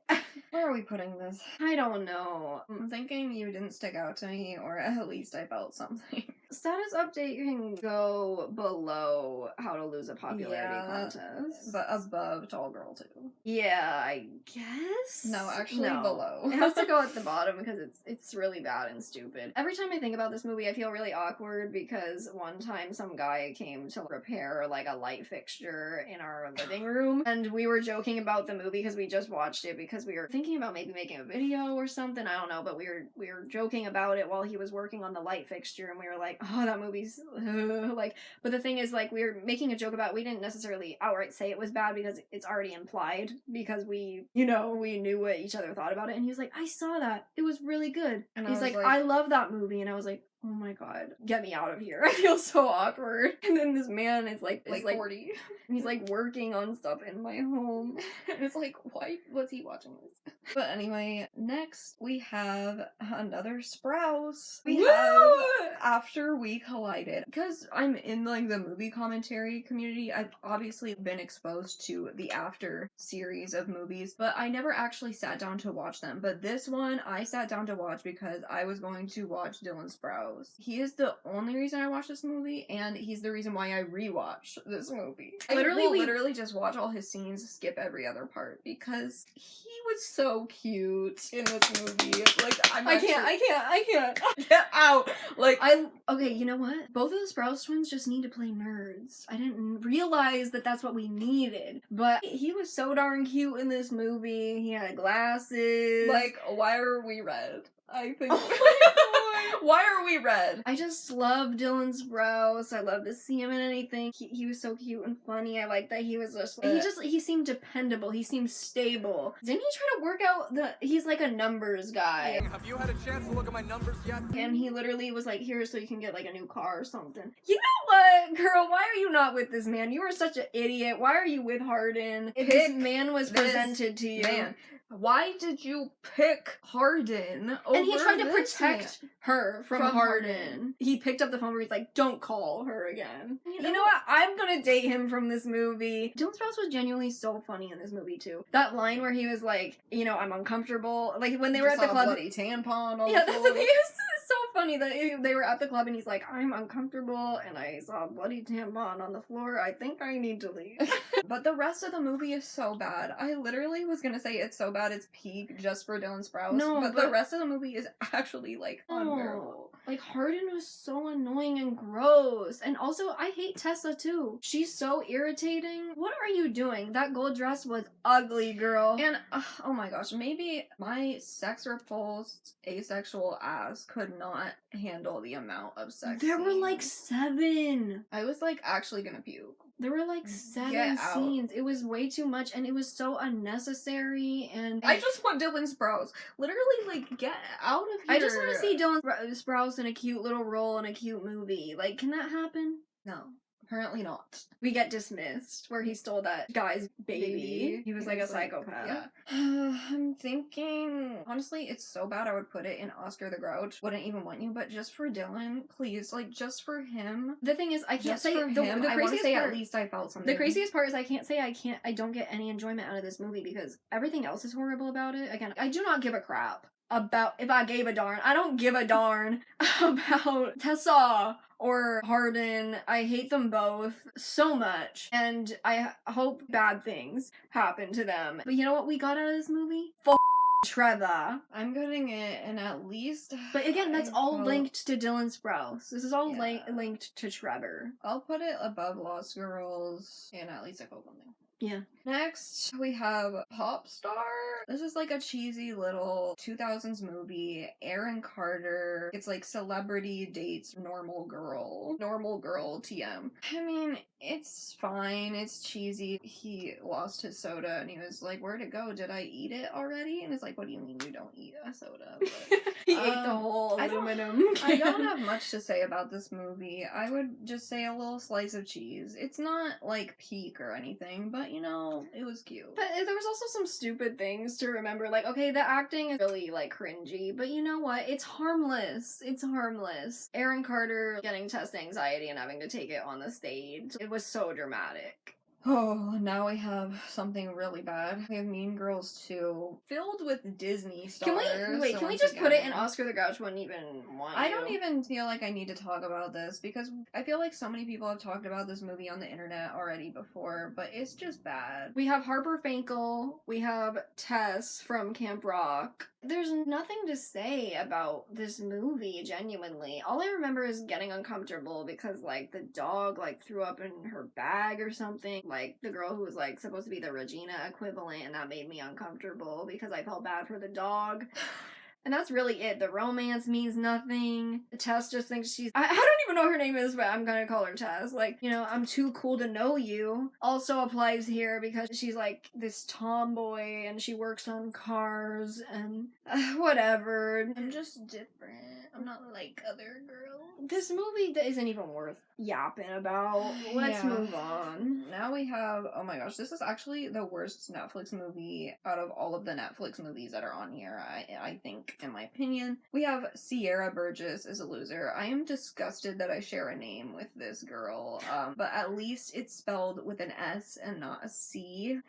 Where are we putting this? I don't know. I'm thinking you didn't stick out to me, or at least I felt something. Status update can go below How to Lose a Popularity Contest, but above Tall Girl 2. Yeah, I guess. No, actually No. below. It has to go at the bottom because it's really bad and stupid. Every time I think about this movie, I feel really awkward because one time some guy came to repair like a light fixture in our living room, and we were joking about the movie because we just watched it because we were thinking about maybe making a video or something. I don't know, but we were joking about it while he was working on the light fixture, and we were like, oh, that movie's like. But the thing is, like, we were making a joke about it. We didn't necessarily outright say it was bad because it's already implied because we knew what each other thought about it. And he was like, I saw that, it was really good. And he's I was like, like, I love that movie. And I was like, oh my god, get me out of here. I feel so awkward. And then this man is like 40. and he's like working on stuff in my home. And it's like, why was he watching this? But anyway, next we have another Sprouse. We have After We Collided. Because I'm in like the movie commentary community, I've obviously been exposed to the After series of movies, but I never actually sat down to watch them. But this one I sat down to watch because I was going to watch Dylan Sprouse Sprouse. He is the only reason I watched this movie, and he's the reason why I rewatched this movie. Literally, We literally just watch all his scenes, skip every other part, because he was so cute in this movie. Like, I can't. Get out! Like, okay, you know what? Both of the Sprouse twins just need to play nerds. I didn't realize that that's what we needed. But he was so darn cute in this movie. He had glasses. like, why are we red? I think. Why are we red? I just love Dylan Sprouse. I love to see him in anything. He was so cute and funny. I like that he was he seemed dependable. He seemed stable. Didn't he try to work out he's like a numbers guy. Have you had a chance to look at my numbers yet? And he literally was like, here so you can get like a new car or something. You know what, girl? Why are you not with this man? You are such an idiot. Why are you with Hardin? If this man was presented to you. Man. Why did you pick Hardin over And he tried to this protect man? her from Hardin. He picked up the phone where he's like, don't call her again. You know what? I'm gonna date him from this movie. Dylan Sprouse was genuinely so funny in this movie too. That line where he was like, you know, I'm uncomfortable. Like when they were at the club. Bloody tampon on Yeah, the that's floor. the thing. It's so funny that they were at the club and he's like, I'm uncomfortable and I saw a bloody tampon on the floor. I think I need to leave. But the rest of the movie is so bad. I literally was gonna say it's so bad it's peak just for Dylan Sprouse. No, but but the rest of the movie is actually like unbearable. Like Hardin was so annoying and gross. And also I hate Tessa too. She's so irritating. What are you doing? That gold dress was ugly, girl. And oh my gosh, maybe my sex repulsed asexual ass could not handle the amount of sex. There were like scenes. 7. I was like actually gonna puke. There were like 7 Get out. scenes. It was way too much and it was so unnecessary and I just want Dylan Sprouse. Literally, like, get out of here. I just want to see Dylan Sprouse in a cute little role in a cute movie. Like, can that happen? No, apparently not. We get dismissed where he stole that guy's baby. He was like a psychopath. Yeah. I'm thinking, honestly, it's so bad I would put it in Oscar the Grouch. Wouldn't even want you, but just for Dylan, please, like, just for him. The thing is, I can't Just say for the him, I want to craziest say part. at least I felt something. The craziest part is I can't say I don't get any enjoyment out of this movie because everything else is horrible about it. Again, I do not give a crap about if I gave a darn. I don't give a darn about Tessa or Hardin. I hate them both so much, and I hope bad things happen to them. But you know what we got out of this movie? Trevor. I'm getting it, and at least. But again, that's all felt- linked to Dylan Sprouse. This is all Yeah. linked to Trevor. I'll put it above Lost Girls, and at least I felt something. Yeah. Next, we have Pop Star. This is like a cheesy little 2000s movie. Aaron Carter. It's like celebrity dates normal girl. Normal girl TM. I mean, it's fine. It's cheesy. He lost his soda and he was like, where'd it go? Did I eat it already? And it's like, what do you mean you don't eat a soda? But, He ate the whole I don't- aluminum. I don't have much to say about this movie. I would just say a little slice of cheese. It's not like peak or anything, but you know, it was cute. But there was also some stupid things to remember. Like, okay, the acting is really, like, cringy. But you know what? It's harmless. It's harmless. Aaron Carter getting test anxiety and having to take it on the stage. It was so dramatic. Oh, now we have something really bad. We have Mean Girls 2, filled with Disney stars. Can we so can we once just put it in again- Oscar the Grouch wouldn't even want I you. don't even feel like I need to talk about this because I feel like so many people have talked about this movie on the internet already before, but it's just bad. We have Harper Finkel. We have Tess from Camp Rock. There's nothing to say about this movie, genuinely. All I remember is getting uncomfortable because, like, the dog, like, threw up in her bag or something. Like, the girl who was, like, supposed to be the Regina equivalent, and that made me uncomfortable because I felt bad for the dog. And that's really it. The romance means nothing. Tess just thinks she's... I don't even know what her name is, but I'm gonna call her Tess. Like, you know, I'm too cool to know you. Also applies here because she's like this tomboy and she works on cars and whatever. I'm just different. I'm not like other girls. This movie isn't even worth yapping about. Let's Yeah. move on. Now we have, oh my gosh, this is actually the worst Netflix movie out of all of the Netflix movies that are on here, I think, in my opinion. We have Sierra Burgess as a loser. I am disgusted that I share a name with this girl, but at least it's spelled with an S and not a C.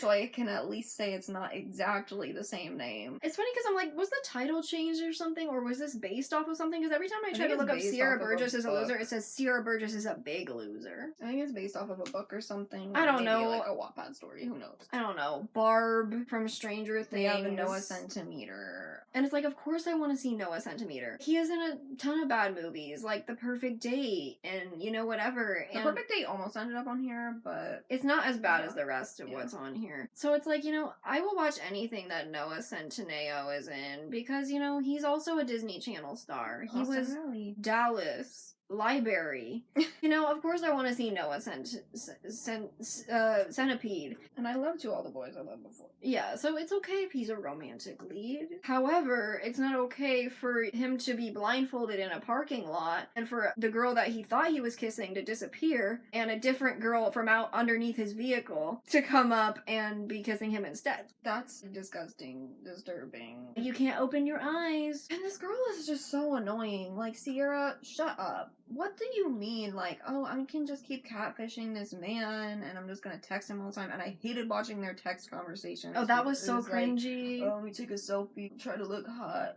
so I can at least say it's not exactly the same name. It's funny because I'm like, was the title changed or something, or was this based off of something? Because every time I try think to it's look up based Sierra off of a Burgess is a loser, book. it says Sierra Burgess is a big loser. I think it's based off of a book or something. I or don't maybe, know. like a Wattpad story. Who knows? I don't know. Barb from Stranger Things. They have Noah Centimeter. And it's like, of course I want to see Noah Centimeter. He is in a ton of bad movies, like The Perfect Date and, you know, whatever. The And Perfect Date almost ended up on here, but it's not as bad Yeah. as the rest of Yeah. what's on here. So it's like, you know, I will watch anything that Noah Centineo is in because, you know, he's also a Disney Channel star. He Austin was Riley. Dallas. Library. You know, of course I want to see Noah Centipede. And I love To All the Boys I Loved Before. Yeah, so it's okay if he's a romantic lead. However, it's not okay for him to be blindfolded in a parking lot and for the girl that he thought he was kissing to disappear and a different girl from out underneath his vehicle to come up and be kissing him instead. That's disgusting, disturbing. You can't open your eyes. And this girl is just so annoying. Like, Sierra, shut up. What do you mean? Like, oh, I can just keep catfishing this man and I'm just gonna text him all the time. And I hated watching their text conversations. Oh, that was because so it like, cringy. oh, let me take a selfie, try to look hot.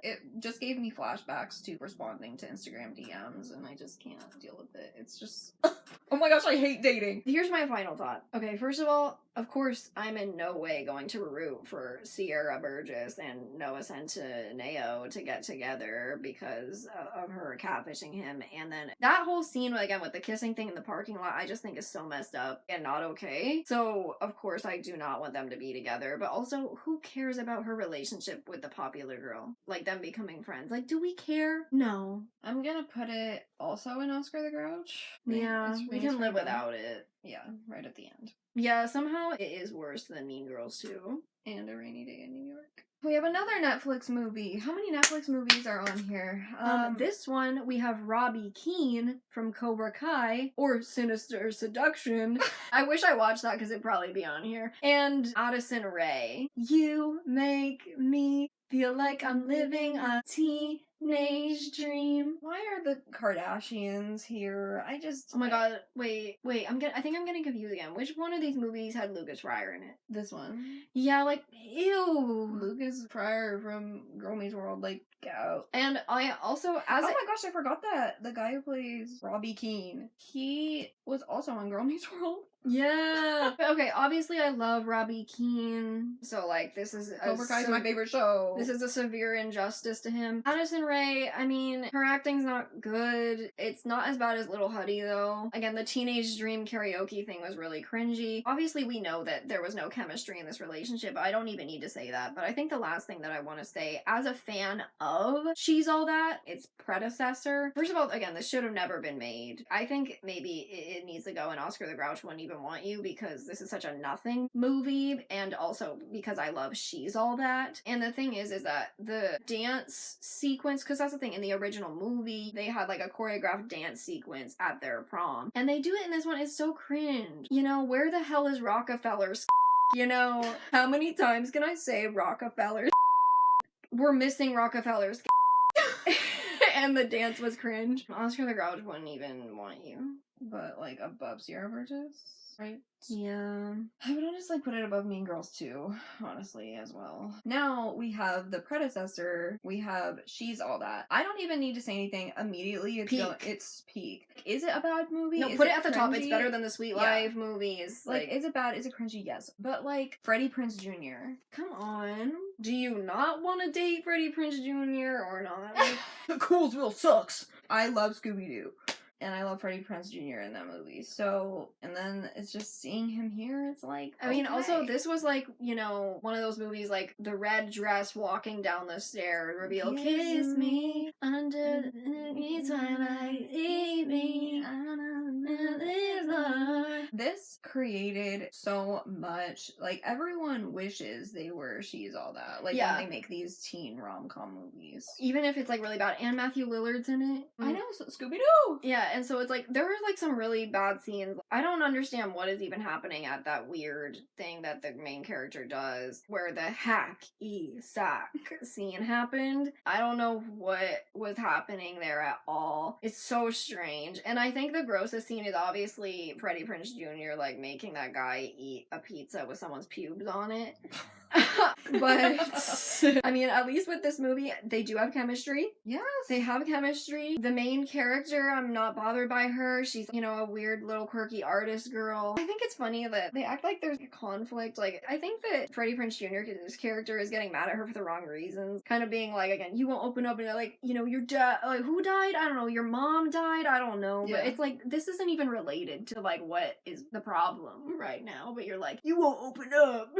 It just gave me flashbacks to responding to Instagram DMs, and I just can't deal with it. It's just, oh my gosh, I hate dating. Here's my final thought. Okay, first of all, of course, I'm in no way going to root for Sierra Burgess and Noah Centineo to get together because of her catfishing him. And then that whole scene, again, with the kissing thing in the parking lot, I just think is so messed up and not okay. So, of course, I do not want them to be together. But also, who cares about her relationship with the popular girl? Like, them becoming friends. Like, do we care? No. I'm gonna put it also in Oscar the Grouch. Yeah, It's we really can live screwed up. without it. Yeah, right at the end. Yeah, somehow it is worse than Mean Girls 2. And A Rainy Day in New York. We have another Netflix movie. How many Netflix movies are on here? This one, we have Robbie Keane from Cobra Kai, or Sinister Seduction. I wish I watched that because it'd probably be on here. And Addison Rae. You make me feel like I'm living a teenage dream. Why are the Kardashians here? I just... Oh my god, wait, I think I'm getting confused again. Which one of these movies had Lucas Fryer in it? This one. Yeah, like, ew. Lucas Fryer from Girl Meets World, like, get out. And I also, Oh my gosh, I forgot that. The guy who plays Robbie Keane, he was also on Girl Meets World. Yeah. Okay, obviously I love Robbie Keane. So, like, this is Cobra Kai is my favorite show. This is a severe injustice to him. Addison Rae, I mean, her acting's not good. It's not as bad as Little Huddy, though. Again, the teenage dream karaoke thing was really cringy. Obviously, we know that there was no chemistry in this relationship. I don't even need to say that. But I think the last thing that I want to say, as a fan of She's All That, its predecessor, first of all, again, this should have never been made. I think maybe it needs to go, and Oscar the Grouch wouldn't even want you because this is such a nothing movie, and also because I love She's All That. And the thing is that the dance sequence, because that's the thing, in the original movie, they had like a choreographed dance sequence at their prom. And they do it in this one, it's so cringe. You know, where the hell is Rockefeller's? You know, how many times can I say Rockefeller's? We're missing Rockefeller's. And the dance was cringe. Oscar the Grouch wouldn't even want you. But, like, above Sierra Burgess, right? Yeah. I would honestly put it above Mean Girls too, honestly, as well. Now we have the predecessor. We have She's All That. I don't even need to say anything. Immediately, it's peak. Is it a bad movie? No, Is put it at the top. cringy? It's better than the Sweet Yeah. Life movies. Like, is it bad? Is it cringy? Yes. But, like, Freddie Prinze Jr. Come on. Do you not want to date Freddie Prinze Jr. or not? The Coolsville sucks. I love Scooby-Doo. And I love Freddie Prinze Jr. in that movie. So, and then it's just seeing him here, it's like, I mean, also, okay. this was like, you know, one of those movies like the red dress walking down the stairs, reveal, Kiss kiss me under the twilight, leave me. This created so much, like, everyone wishes they were She's All That. Like, Yeah. when they make these teen rom-com movies. Even if it's like really bad, and Matthew Lillard's in it. I know, Scooby-Doo! Yeah, Yeah, and so it's like there are like some really bad scenes. I don't understand what is even happening at that weird thing that the main character does where the sack scene happened. I don't know what was happening there at all. It's so strange. And I think the grossest scene is obviously Freddie Prinze Jr. like making that guy eat a pizza with someone's pubes on it. But I mean, at least with this movie, they do have chemistry. Yes. They have chemistry. The main character, I'm not bothered by her. She's, you know, a weird little quirky artist girl. I think it's funny that they act like there's a conflict. Like, I think that Freddie Prinze Jr.'s character is getting mad at her for the wrong reasons. Kind of being like, again, you won't open up and like, you know, your dad, like, who died? I don't know. Your mom died? I don't know. Yeah. But it's like, this isn't even related to like what is the problem right now. But you're like, you won't open up.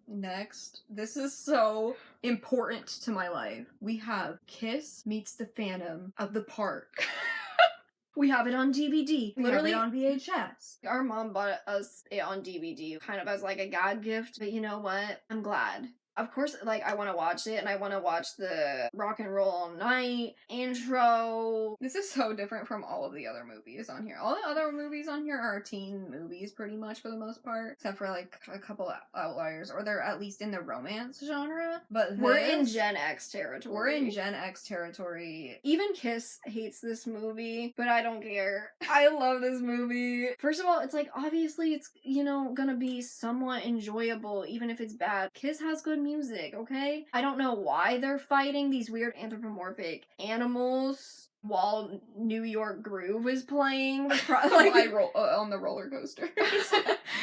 Next, this is so important to my life. We have Kiss meets the Phantom of the Park. We have it on DVD. Literally Literally on VHS. Our mom bought us it on DVD, kind of as like a gag gift, but you know what? I'm glad. Of course, like, I want to watch it, and I want to watch the Rock and Roll All Night intro. This is so different from all of the other movies on here. All the other movies on here are teen movies, pretty much, for the most part. Except for, like, a couple outliers. Or they're at least in the romance genre. But We're in Gen X territory. We're in Gen X territory. Even Kiss hates this movie, but I don't care. I love this movie. First of all, it's like, obviously, it's, you know, gonna be somewhat enjoyable, even if it's bad. Kiss has good music, okay? I don't know why they're fighting these weird anthropomorphic animals while New York Groove is playing. On the roller coaster.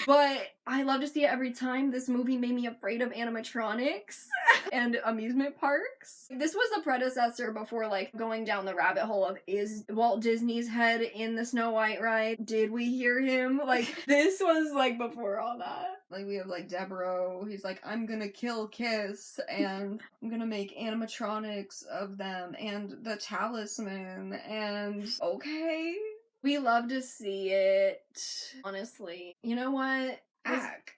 But I love to see it every time. This movie made me afraid of animatronics and amusement parks. This was the predecessor before, like, going down the rabbit hole of, is Walt Disney's head in the Snow White ride? Did we hear him? Like, this was, like, before all that. Like, we have, like, Devereaux. He's like, I'm gonna kill Kiss, and I'm gonna make animatronics of them, and the talisman, and okay. We love to see it. Honestly. You know what? Ack.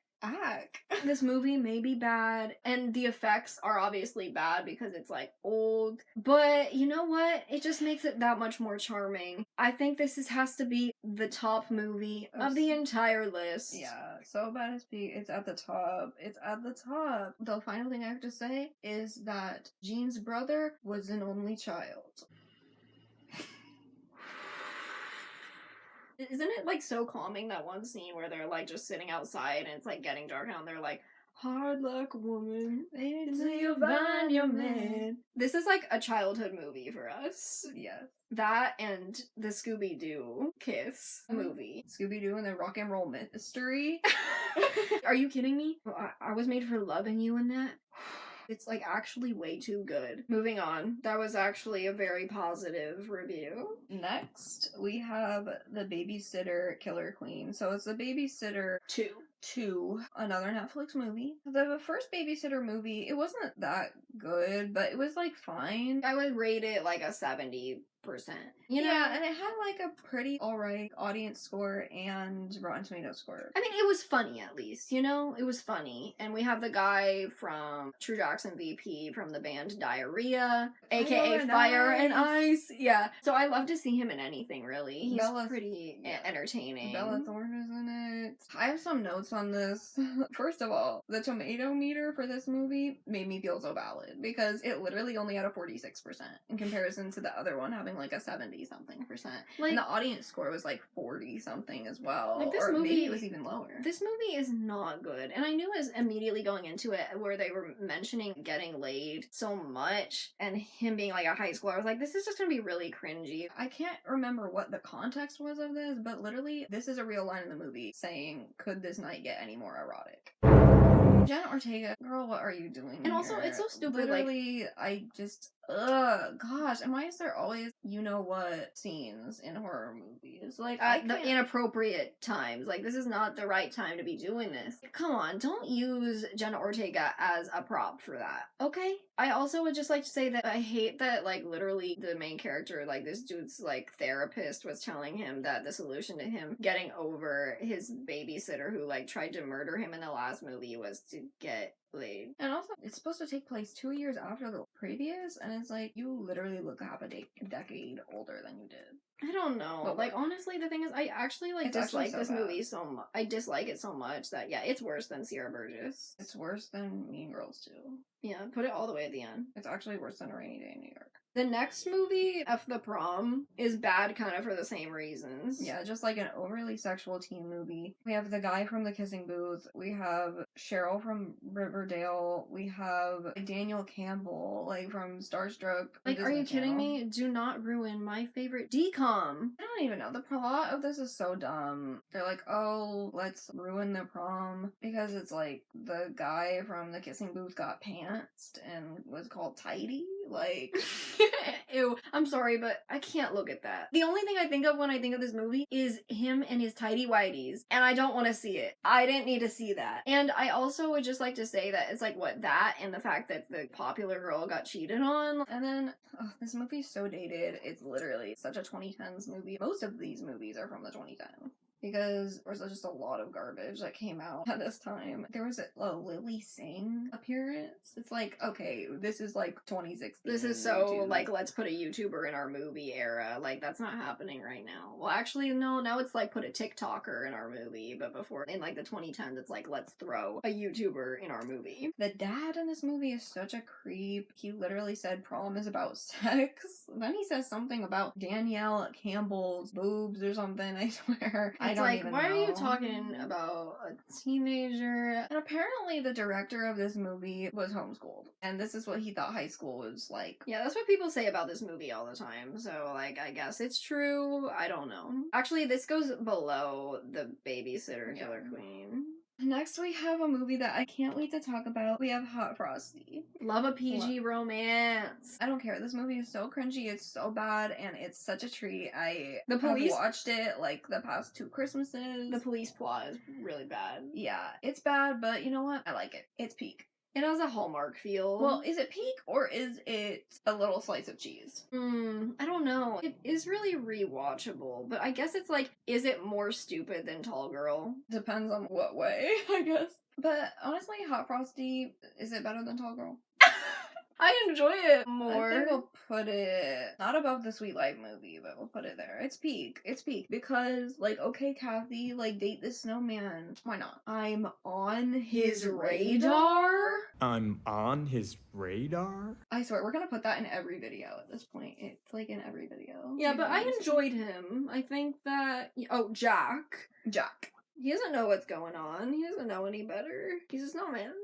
This movie may be bad, and the effects are obviously bad because it's like old, but you know what? It just makes it that much more charming. I think this has to be the top movie of the entire list. Yeah, so bad it's at the top. It's at the top. The final thing I have to say is that Jean's brother was an only child. Isn't it like so calming, that one scene where they're like just sitting outside and it's like getting dark out and they're like, hard luck woman, until you find your man. This is like a childhood movie for us. Yes. That and the Scooby-Doo Kiss movie. Scooby-Doo and the Rock and Roll Mystery. Are you kidding me? I was made for loving you in that. It's like actually way too good. Moving on. That was actually a very positive review. Next, we have The Babysitter Killer Queen. So it's The Babysitter 2, another Netflix movie. The first Babysitter movie, it wasn't that good, but it was like fine. I would rate it like a 70%. You know? Yeah, and it had like a pretty alright audience score and Rotten Tomatoes score. I mean, it was funny at least, you know? It was funny. And we have the guy from True Jackson VP from the band Diarrhea, aka Fire and Ice. Yeah. So I love to see him in anything, really. He's pretty entertaining. Bella Thorne is in it. I have some notes on this. First of all, the tomato meter for this movie made me feel so valid because it literally only had a 46% in comparison to the other one having like a 70-something percent. Like, and the audience score was like 40-something as well. Like this or movie, maybe it was even lower. This movie is not good. And I knew as immediately going into it where they were mentioning getting laid so much and him being like a high schooler, I was like, this is just gonna be really cringy. I can't remember what the context was of this, but literally this is a real line in the movie saying, could this night get any more erotic? Jenna Ortega, girl, what are you doing? And also, it's so stupid. Literally, I just, gosh, and why is there always you-know-what scenes in horror movies? Like, the inappropriate times. Like, this is not the right time to be doing this. Come on, don't use Jenna Ortega as a prop for that, okay? I also would just like to say that I hate that, like, literally the main character, like, this dude's, like, therapist was telling him that the solution to him getting over his babysitter who, like, tried to murder him in the last movie was to get Blade. And also, it's supposed to take place 2 years after the previous, and it's like, you literally look half a decade older than you did. I don't know. But like, honestly, the thing is, I actually, like, It's actually dislike so this bad. movie so much. I dislike it so much that, yeah, it's worse than Sierra Burgess. It's worse than Mean Girls 2. Yeah, put it all the way at the end. It's actually worse than A Rainy Day in New York. The next movie, F the Prom, is bad kind of for the same reasons. Yeah, just like an overly sexual teen movie. We have the guy from The Kissing Booth. We have Cheryl from Riverdale. We have Daniel Campbell, like from Starstruck. Like, are you kidding me? Do not ruin my favorite decom. I don't even know. The plot of this is so dumb. They're like, oh, let's ruin the prom because it's like the guy from The Kissing Booth got pantsed and was called Tidy. Like, ew. I'm sorry, but I can't look at that. The only thing I think of when I think of this movie is him and his tidy whities, and I don't want to see it. I didn't need to see that. And I also would just like to say that it's like, what, that and the fact that the popular girl got cheated on. and then, this movie's so dated. It's literally such a 2010s movie. Most of these movies are from the 2010s. Because there was just a lot of garbage that came out at this time. There was a Lily Singh appearance. It's like, okay, this is like 2016. This is so, YouTube. like, let's put a YouTuber in our movie era. Like, that's not happening right now. Well, actually, no, now it's like put a TikToker in our movie. But before, in like the 2010s, it's like, let's throw a YouTuber in our movie. The dad in this movie is such a creep. He literally said prom is about sex. Then he says something about Danielle Campbell's boobs or something, I swear. It's like, why are you talking about a teenager? And apparently the director of this movie was homeschooled. And this is what he thought high school was like. Yeah, that's what people say about this movie all the time. So, like, I guess it's true. I don't know. Actually, this goes below The Babysitter Killer Queen. Next, we have a movie that I can't wait to talk about. We have Hot Frosty. Love a PG romance. I don't care. This movie is so cringy. It's so bad, and it's such a treat. The police- have watched it like the past 2 Christmases. The police plot is really bad. Yeah, it's bad, but you know what? I like it. It's peak. It has a Hallmark feel. Well, is it peak or is it a little slice of cheese? I don't know. It is really rewatchable, but I guess it's like, is it more stupid than Tall Girl? Depends on what way, I guess. But honestly, Hot Frosty, is it better than Tall Girl? I enjoy it more. I think we'll put it not above the Sweet Life movie, but we'll put it there. It's peak. It's peak because, like, okay, Kathy, like, date this snowman. Why not? I'm on his radar. I'm on his radar? I swear, we're gonna put that in every video at this point. It's like in every video. Yeah, but I enjoyed him. I think that... Oh, Jack. He doesn't know what's going on. He doesn't know any better. He's a snowman.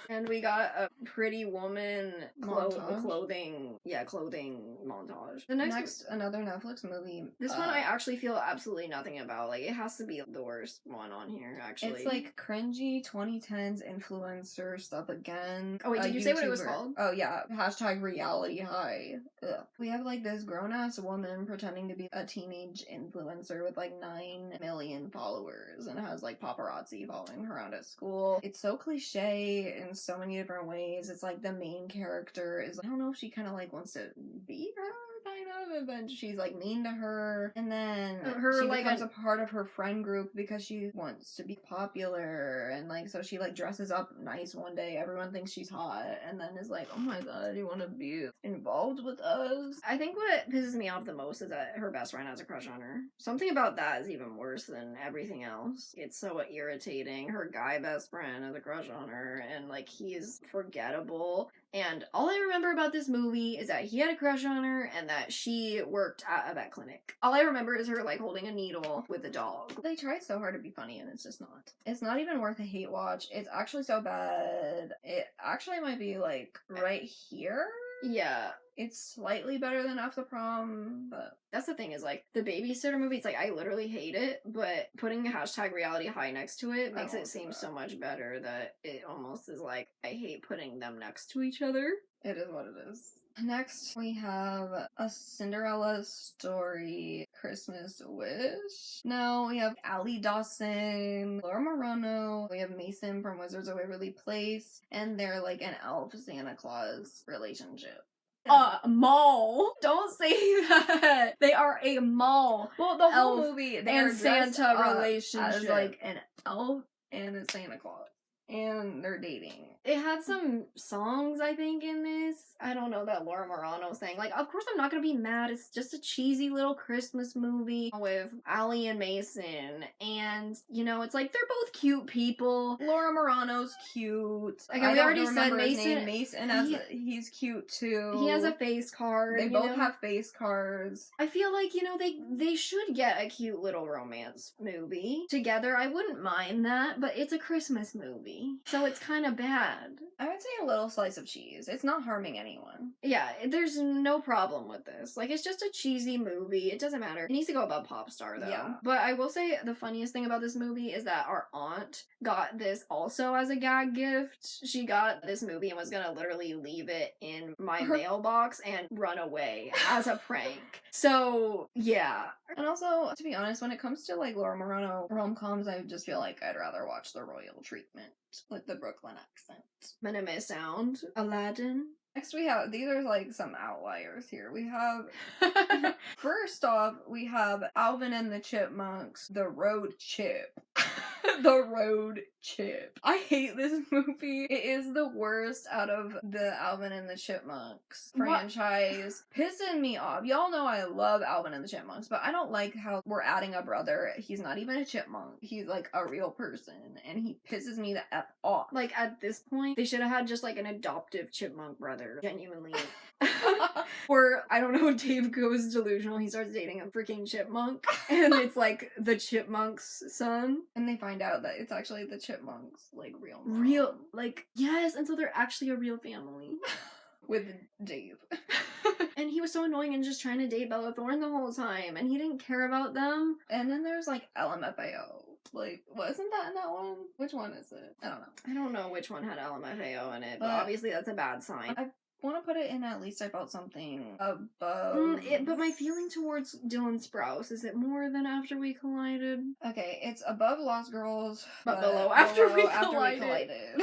And we got a Pretty Woman Montage. clothing montage. The Next, another Netflix movie. This one I actually feel absolutely nothing about. Like, it has to be the worst one on here, actually. It's like cringy 2010s influencer stuff again. Oh, wait, did you say what it was YouTuber. called? Oh, yeah. Hashtag reality high. Ugh. We have like this grown-ass woman pretending to be a teenage influencer with like 9 million followers and has like paparazzi following her around at school. It's so cliche in so many different ways. It's like the main character is, I don't know if she kind of like wants to be her, kind of, and then she's like mean to her, and then she becomes a part of her friend group because she wants to be popular, and like so she like dresses up nice one day, everyone thinks she's hot, and then is like, oh my god, you want to be involved with us? I think what pisses me off the most is that her best friend has a crush on her. Something about that is even worse than everything else. It's so irritating. Her guy best friend has a crush on her, and like he's forgettable. And all I remember about this movie is that he had a crush on her and that she worked at a vet clinic. All I remember is her like holding a needle with a dog. They tried so hard to be funny and it's just not. It's not even worth a hate watch. It's actually so bad. It actually might be like right here. Yeah. It's slightly better than After Prom, but that's the thing is like the Babysitter movie, it's like I literally hate it, but putting a hashtag reality high next to it makes it seem so much better that it almost is like I hate putting them next to each other. It is what it is. Next, we have A Cinderella Story Christmas Wish. Now, we have Allie Dawson, Laura Marano, we have Mason from Wizards of Waverly Place, and they're like an elf Santa Claus relationship. Mall. Don't say that. They are a mall. Well, the whole elf movie, they and are dressed Santa up relationship. as like an elf and a Santa Claus. And they're dating. It had some songs, I think, in this. I don't know that Laura Morano sang. Like, of course I'm not gonna be mad. It's just a cheesy little Christmas movie with Allie and Mason. And, you know, it's like they're both cute people. Laura Morano's cute. Again, I we don't already said remember his Mason- name. Mason, he's cute too. He has a face card. They you both know? have face cards. I feel like, you know, they should get a cute little romance movie together. I wouldn't mind that, but it's a Christmas movie, so it's kind of bad. I would say a little slice of cheese. It's not harming anyone. Yeah, there's no problem with this. Like, it's just a cheesy movie. It doesn't matter. It needs to go above Pop Star, though. Yeah. But I will say the funniest thing about this movie is that our aunt got this also as a gag gift. She got this movie and was gonna literally leave it in my mailbox and run away as a prank. So, yeah. And also, to be honest, when it comes to like Laura Morano rom-coms, I just feel like I'd rather watch the royal treatment with the Brooklyn accent. Minime Sound, Aladdin. Next we have, these are like some outliers here. We have, first off, we have Alvin and the Chipmunks, The Road Chip. The Road Chip. I hate this movie. It is the worst out of the Alvin and the Chipmunks franchise. Pissing me off. Y'all know I love Alvin and the Chipmunks, but I don't like how we're adding a brother. He's not even a chipmunk. He's like a real person, and he pisses me the F off. Like, at this point, they should have had just like an adoptive chipmunk brother. Genuinely. Or, I don't know, Dave goes delusional. He starts dating a freaking chipmunk, and it's like the chipmunk's son. And they find out that it's actually the chipmunks, like real mom. Real, like, yes, and so they're actually a real family. With Dave. And he was so annoying and just trying to date Bella Thorne the whole time, and he didn't care about them. And then there's like LMFAO. Like, wasn't that in that one? Which one is it? I don't know. I don't know which one had LMFAO in it, but But- obviously that's a bad sign. I want to put it in at least I felt something above. But my feeling towards Dylan Sprouse, is it more than After We Collided? Okay, it's above Lost Girls, But below After We After We Collided. Collided.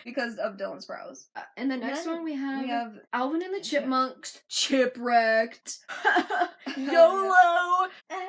Because of Dylan Sprouse. And the next Then one we have, We have Alvin and the Chipmunks, Chipwrecked. YOLO.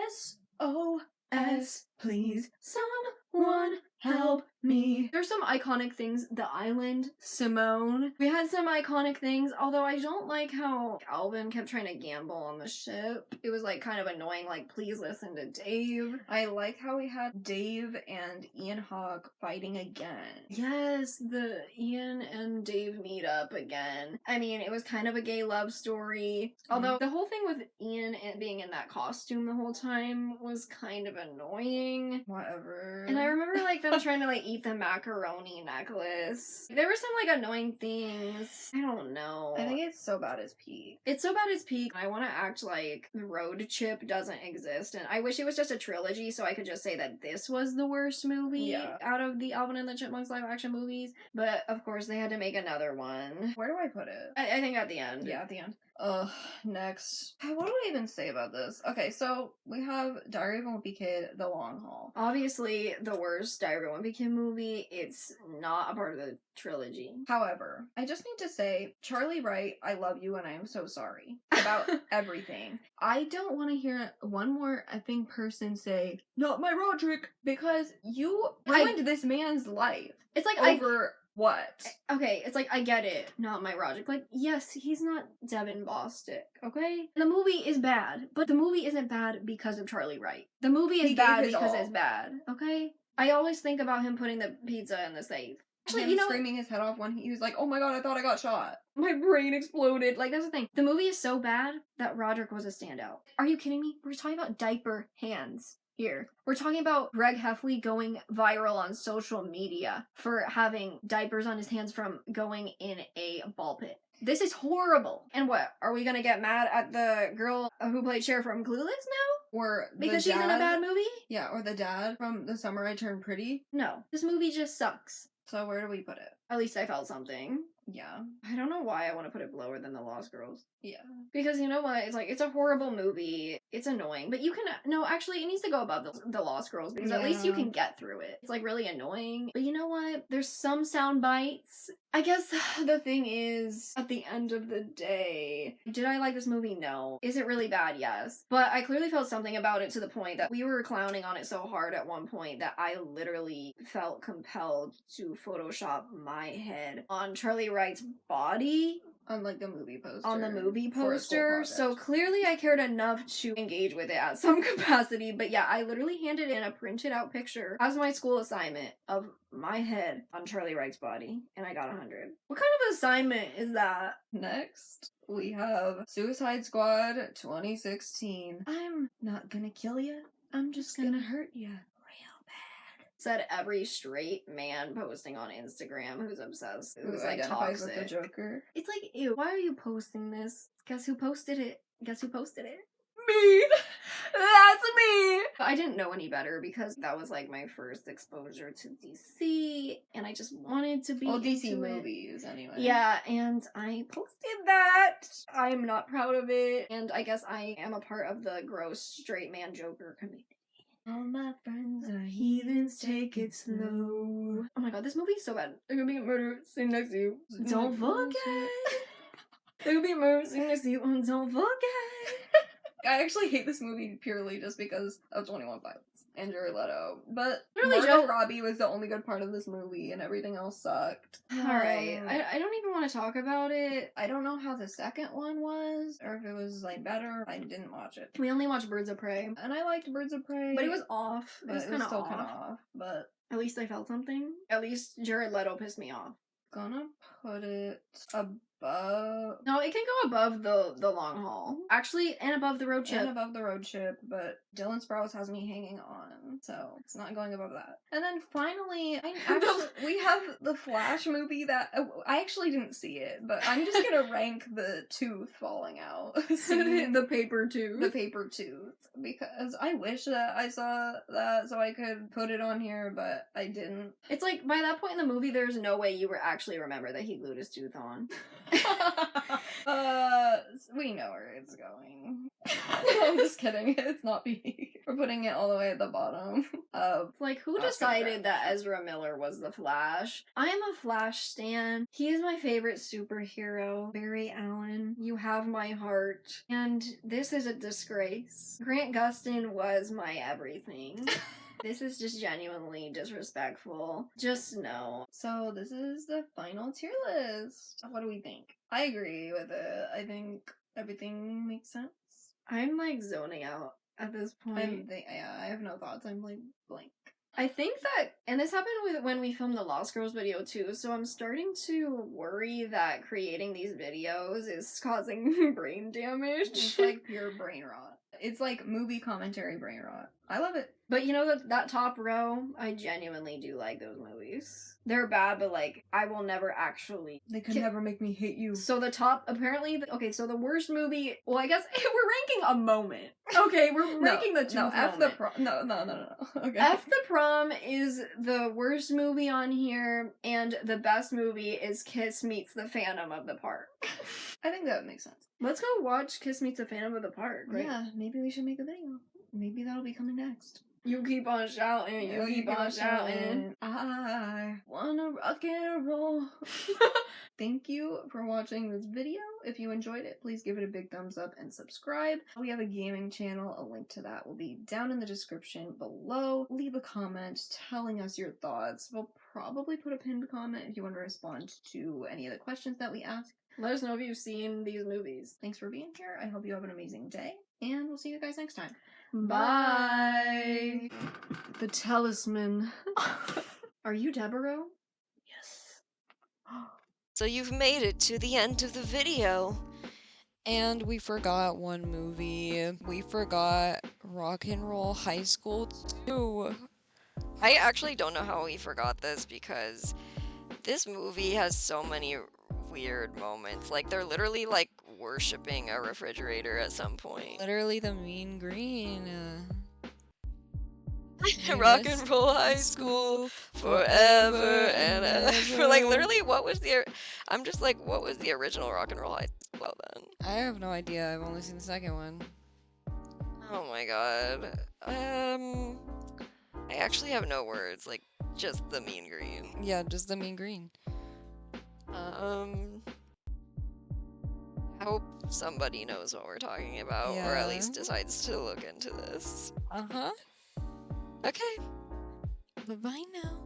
SOS, please, someone help me. There's some iconic things. The Island, Simone. We had some iconic things, although I don't like how Alvin kept trying to gamble on the ship. It was like kind of annoying, like, please listen to Dave. I like how we had Dave and Ian Hawke fighting again. Yes, the Ian and Dave meet up again. I mean, it was kind of a gay love story. Although the whole thing with Ian and being in that costume the whole time was kind of annoying. Whatever. And I remember like them trying to like eat the macaroni necklace. There were some like annoying things. I don't know. I think it's so bad it's peak. It's so bad it's peak. I want to act like the road chip doesn't exist, and I wish it was just a trilogy so I could just say that this was the worst movie out of the Alvin and the Chipmunks live action movies. But of course they had to make another one. Where do I put it? I think at the end. Yeah, at the end. Ugh, next. What do I even say about this? Okay, so we have Diary of a Wimpy Kid, The Long Haul. Obviously, the worst Diary of a Wimpy Kid movie. It's not a part of the trilogy. However, I just need to say, Charlie Wright, I love you and I am so sorry about everything. I don't want to hear one more effing person say, not my Roderick, because you ruined this man's life. It's like Over what? Okay, it's like, I get it. Not my Roderick. Like, yes, he's not Devin Bostick, okay? The movie is bad, but the movie isn't bad because of Charlie Wright. The movie is He bad gave his because all. it's bad, okay? I always think about him putting the pizza in the safe. Actually, Him you know, screaming his head off when he was like, oh my god, I thought I got shot. my brain exploded. Like, that's the thing. The movie is so bad that Roderick was a standout. Are you kidding me? We're talking about diaper hands here. We're talking about Greg Heffley going viral on social media for having diapers on his hands from going in a ball pit. This is horrible. And what? Are we gonna get mad at the girl who played Cher from Clueless now? Or the Because she's in a dad- bad movie? Yeah, or the dad from The Summer I Turned Pretty. No. This movie just sucks. So where do we put it? At least I felt something. Yeah. I don't know why I want to put it lower than The Lost Girls. Yeah. Because you know what? It's like, it's a horrible movie. It's annoying. But you can... No, actually, it needs to go above the Lost Girls. Because at least you Yeah. can get through it. It's like really annoying. But you know what? There's some sound bites. I guess the thing is, at the end of the day, did I like this movie? No. Is it really bad? Yes. But I clearly felt something about it to the point that we were clowning on it so hard at one point that I literally felt compelled to to Photoshop my head on Charlie Wright's body On like the movie poster. on the movie for a school poster. So project. clearly I cared enough to engage with it at some capacity. But yeah, I literally handed in a printed out picture as my school assignment of my head on Charlie Wright's body, and I got 100. What kind of assignment is that? Next, we have Suicide Squad 2016. I'm not gonna kill you. I'm just gonna hurt you real bad. Said every straight man posting on Instagram who's obsessed. Who Who's like identifies toxic. with the Joker? It's like, ew, why are you posting this? Guess who posted it? Guess who posted it? Me! That's me! I didn't know any better because that was like my first exposure to DC, and I just wanted to be Well, DC into it. movies, anyway. Yeah, and I posted that. I'm not proud of it, and I guess I am a part of the gross straight man Joker community. All my friends are heathens, take it slow. Oh my god, this movie is so bad. There could be a murder sitting next to you. Don't forget. There could be a murder sitting next to you. Don't forget. I actually hate this movie purely just because of 21 Pilots and Jared Leto. But Really, Margot Robbie was the only good part of this movie, and everything else sucked. Alright, I don't even want to talk about it. I don't know how the second one was, or if it was like better. I didn't watch it, We only watched Birds of Prey, and I liked Birds of Prey, but it was off. It but was it kind was of still off. kind of off. But At least I felt something. At least Jared Leto pissed me off. gonna put it above. No, it can go above the long haul. Actually, and above the road And trip. above the road trip, but Dylan Sprouse has me hanging on, so it's not going above that. And then finally, we have the Flash movie that I actually didn't see it, but I'm just gonna rank the tooth falling out scene, The paper too. the paper tooth, because I wish that I saw that so I could put it on here, but I didn't. It's like by that point in the movie, there's no way you were actually remember that he glued his tooth on. We know where it's going. I'm just kidding. It's not me. We're putting it all the way at the bottom. Like, who Oscar decided Grant. that Ezra Miller was the Flash? I am a Flash stan. He is my favorite superhero. Barry Allen, you have my heart. And this is a disgrace. Grant Gustin was my everything. This is just genuinely disrespectful. Just no. So this is the final tier list. What do we think? I agree with it. I think everything makes sense. I'm like zoning out at this point. I have no thoughts. I'm like blank. I think that, and this happened with when we filmed the Lost Girls video too, so I'm starting to worry that creating these videos is causing brain damage. It's like pure brain rot. It's like movie commentary brain rot. I love it. But you know that top row, I genuinely do like those movies. They're bad, but like, I will never actually... They could never make me hate you. So the top, apparently, okay, so the worst movie, well, I guess we're ranking a moment. Okay, we're ranking the tooth No, F moment. the prom. No. Okay. F the Prom is the worst movie on here, and the best movie is Kiss Meets the Phantom of the Park. I think that makes sense. Let's go watch Kiss Meets the Phantom of the Park, right? Yeah, maybe we should make a video. Maybe that'll be coming next. You keep on shouting, you keep on shouting. I wanna rock and roll. Thank you for watching this video. If you enjoyed it, please give it a big thumbs up and subscribe. We have a gaming channel. A link to that will be down in the description below. Leave a comment telling us your thoughts. We'll probably put a pinned comment if you want to respond to any of the questions that we ask. Let us know if you've seen these movies. Thanks for being here. I hope you have an amazing day, and we'll see you guys next time. Bye. The talisman. Are you Deborah? Yes. So you've made it to the end of the video. And we forgot one movie. We forgot Rock and Roll High School 2. I actually don't know how we forgot this because this movie has so many weird moments. Like, they're literally like worshipping a refrigerator at some point. Literally the mean green. Rock and Roll High School forever and ever. Like, literally, what was the... I'm just like, what was the original Rock and Roll High School well then? I have no idea. I've only seen the second one. Oh my god. I actually have no words. Like, just the mean green. Yeah, just the mean green. I hope somebody knows what we're talking about, or at least Yeah. decides to look into this. Uh-huh. Okay. Bye-bye now.